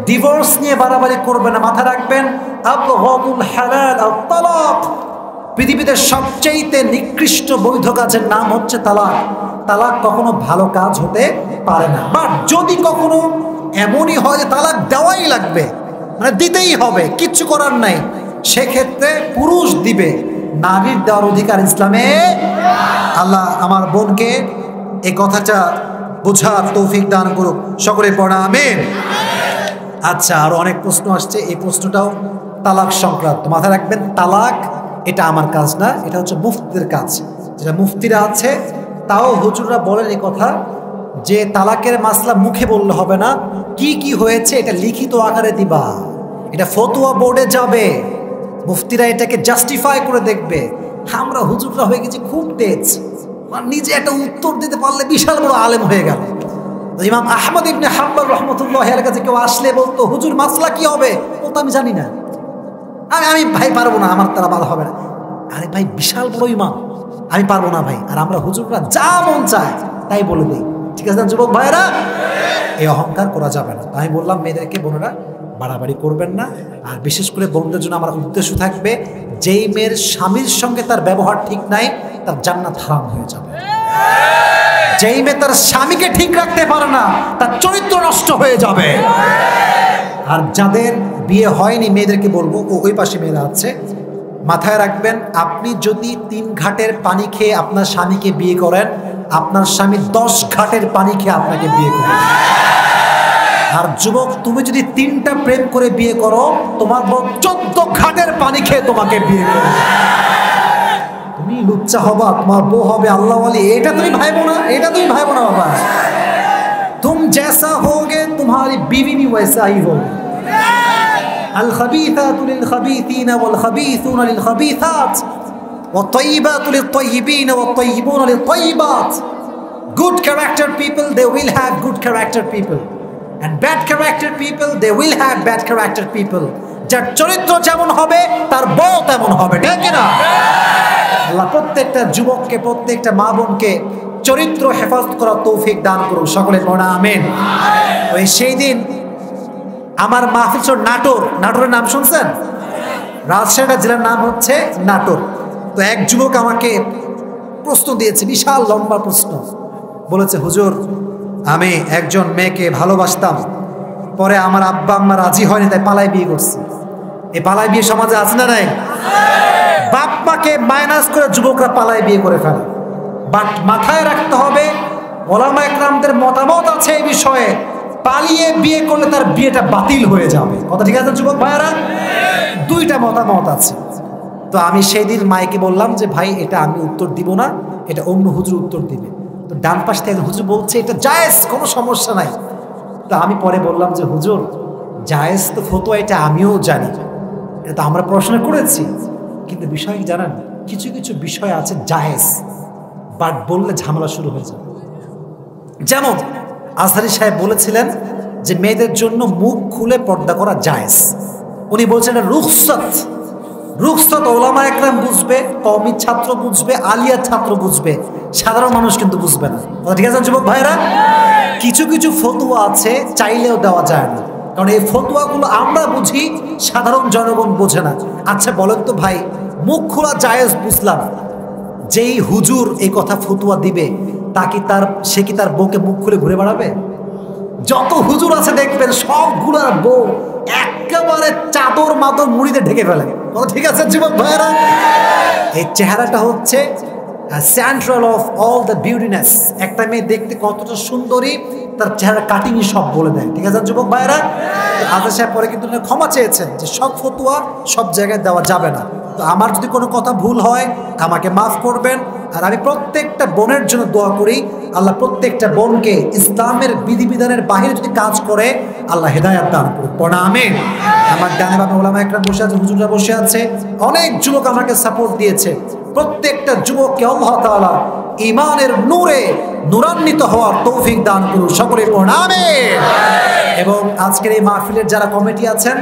ডিভোর্স নিয়ে বাড়াবাড়ি করবেন না, মাথা রাখবেন। আবগাদুল হালাল আত-তালাক, পৃথিবীতে সবচেয়ে নিকৃষ্ট বৈধ কাজের নাম হচ্ছে তালাক। তালাক কখনো ভালো কাজ হতে পারে না। বাট যদি কখনো এমনই হয় যে তালাক দেওয়াই লাগবে, মানে দিতেই হবে, কিচ্ছু করার নাই, সেক্ষেত্রে পুরুষ দিবে, নারীর দেওয়ার অধিকার ইসলামে। আল্লাহ আমার বোনকে এই কথাটা বোঝার তৌফিক দান করুক, সকলে পড়া আমিন। আচ্ছা, আরো অনেক প্রশ্ন আসছে, এই প্রশ্নটাও তালাক সংক্রান্ত। মাথায় রাখবেন, তালাক এটা আমার কাজ না, এটা হচ্ছে মুফতিদের কাজ। যেটা মুফতিরা আছে, তাও হুজুররা বলেন এই কথা যে তালাকের মাসলা মুখে বললে হবে না, কি কি হয়েছে এটা লিখিত আকারে দিবা, এটা ফতোয়া বোর্ডে যাবে, মুফতিরা এটাকে জাস্টিফাই করে দেখবে। আমরা হুজুররা হয়ে গেছি খুব তেজ, নিজে একটা উত্তর দিতে পারলে বিশাল বড় আলেম হয়ে গেল। ইমাম আহমদ ইবনে হাম্বল রাহমাতুল্লাহ আলাইহির কাছে কেউ আসলে বলতো হুজুর মাসলা কি হবে, বলতো আমি জানি না, আমি ভাই পারবো না, আমার তারা ভালো হবে না। আরে ভাই বিশাল বড় ইমাম, আমি পারবো না ভাই। আর আমরা হুজুররা যা মন চায় তাই বলে দিই। ঠিক আছে যুবক ভাইরা, এই অহংকার করা যাবে না। আমি বললাম মেয়েদেরকে, বোনেরা বাড়াবাড়ি করবেন না। আর বিশেষ করে বোনদের জন্য আমার উদ্দেশ্য থাকবে, যেই মেয়ের স্বামীর সঙ্গে তার ব্যবহার ঠিক নাই, তার জান্নাত হারাম হয়ে যাবে। যেই মেয়ে তার স্বামীকে ঠিক রাখতে পারে না, তার চরিত্র নষ্ট হয়ে যাবে। আর যাদের বিয়ে হয়নি মেয়েদেরকে বলবো, ওই পাশে মেয়েরা আছে, মাথায় রাখবেন, আপনি যদি 3 ঘাটের পানি খেয়ে আপনার স্বামীকে বিয়ে করেন, আপনার স্বামী 10 ঘাটের পানি খেয়ে আপনাকে বিয়ে করবে। আর যুবক, তুমি যদি 3টা প্রেম করে বিয়ে করো, তোমার বউ 14 ঘাটের পানি খেয়ে তোমাকে বিয়ে করবে। তুমি লুচ্চা হবা, তোমার বউ হবে আল্লাহ ওয়ালি, এটা তুমি ভাইবো না, এটা তুমি ভাইবো না বাবা। तुम जैसा होगे तुम्हारी बीवी भी वैसा ही होगी। अल खबीथातु लिल खबीथीन वल खबीथून लिल खबीथात वत्तय्यिबातु लित तय्यिबीन वत्तय्यिबून लित तय्यिबात। Good character people, they will have good character people, and bad character people, they will have bad character people. যার চরিত্র যেমন হবে তার বউ তেমন হবে, ঠিক না? আল্লাহ প্রত্যেকটা যুবককে, প্রত্যেকটা মা বোনকে চরিত্র হেফাজত করার তৌফিক দান করুন, সকলে পড়া আমিন। ওই সেই দিন আমার মাহফিল ছিল নাটোরের নাম শুনছেন? রাজশাহী জেলার নাম হচ্ছে নাটোর। তো এক যুবক আমাকে প্রশ্ন দিয়েছে, বিশাল লম্বা প্রশ্ন। বলেছে হুজুর, আমি একজন মেয়েকে ভালোবাসতাম, পরে আমার আব্বা আম্মা রাজি হয়নি, তাই পালাই বিয়ে করছি। এই পালাই বিয়ে সমাজে আছে না নাই? বাপ মাকে মাইনাস করে যুবকরা পালাই বিয়ে করে ফেলে। বাট মাথায় রাখতে হবে, ওলামা একরামদের মতামত আছে এই বিষয়ে, পালিয়ে বিয়ে করলে তার বিয়েটা বাতিল হয়ে যাবে। কথা ঠিক আছে যুবক ভাইয়েরা? 2টা মতামত আছে। তো আমি সেই দিন মাইকে বললাম যে ভাই, এটা আমি উত্তর দিব না, এটা অন্য হুজুর উত্তর দিবে। তো ডান পাশ থেকে হুজুর বলছে এটা জায়েজ, কোনো সমস্যা নাই। তো আমি পরে বললাম যে হুজুর, জায়েজ তো ফতোয়া, এটা আমিও জানি, এটা তো আমরা পড়াশোনা করেছি, কিন্তু বিষয় কি জানেন, কিছু কিছু বিষয় আছে জায়েজ, বাট বললে ঝামেলা শুরু হয়ে যাবে। যেমন আজহারি সাহেব বলেছিলেন যে মেয়েদের জন্য মুখ খুলে পর্দা করা জায়েজ। উনি বলছেন এটা রুখসত। ওলামা একরাম বুঝবে, কওমি ছাত্র বুঝবে, আলিয়া ছাত্র বুঝবে, সাধারণ মানুষ কিন্তু বুঝবে না। ঠিক আছে যুবক ভাইরা? কিছু কিছু ফতোয়া আছে চাইলেও দেওয়া যায় না, কারণ এই ফতোয়াগুলো আমরা বুঝি, সাধারণ জনগণ বোঝে না। আচ্ছা বলেন তো ভাই, মুখ খোলা জায়েজ বুঝলাম, যেই হুজুর এই কথা ফতোয়া দিবে সে কি তার বউকে মুখ খুলে ঘুরে বেড়াবে? যত হুজুর আছে দেখবেন সবগুলার বউ একেবারে চাদর মাদর মুড়িতে ঢেকে ফেলে। ঠিক আছে যুবক ভাইয়েরা? এই চেহারাটা হচ্ছে central of all the beautiness. একটা মেয়ে দেখতে কতটা সুন্দরী, তার চেহারা কাটিংই সব বলে দেয়। ঠিক আছে যুবক ভাইয়েরা, আজহার সাহেব পরে কিন্তু ক্ষমা চেয়েছেন যে সব ফতুয়া সব জায়গায় দেওয়া যাবে না। তো আমার যদি কোনো কথা ভুল হয় আমাকে মাফ করবেন। আর আমি প্রত্যেকটা বোনের জন্য দোয়া করি, আল্লাহ প্রত্যেকটা বোনকে ইসলামের বিধিবিধানের বাহিরে যদি কাজ করে আল্লাহ হেদায়াত দান করুক। পড়া আমিন। আমার ডানে বামে ওলামা একরাম বসে আছে, হুজুররা বসে আছে, অনেক যুবক আমাকে সাপোর্ট দিয়েছে। প্রত্যেকটা যুবককে আল্লাহ তাআলা ঈমানের নূরে নূরান্বিত হওয়ার তৌফিক দান করুন। সকলে পড়া আমিন। এবং আজকের এই মাহফিলের যারা কমিটি আছেন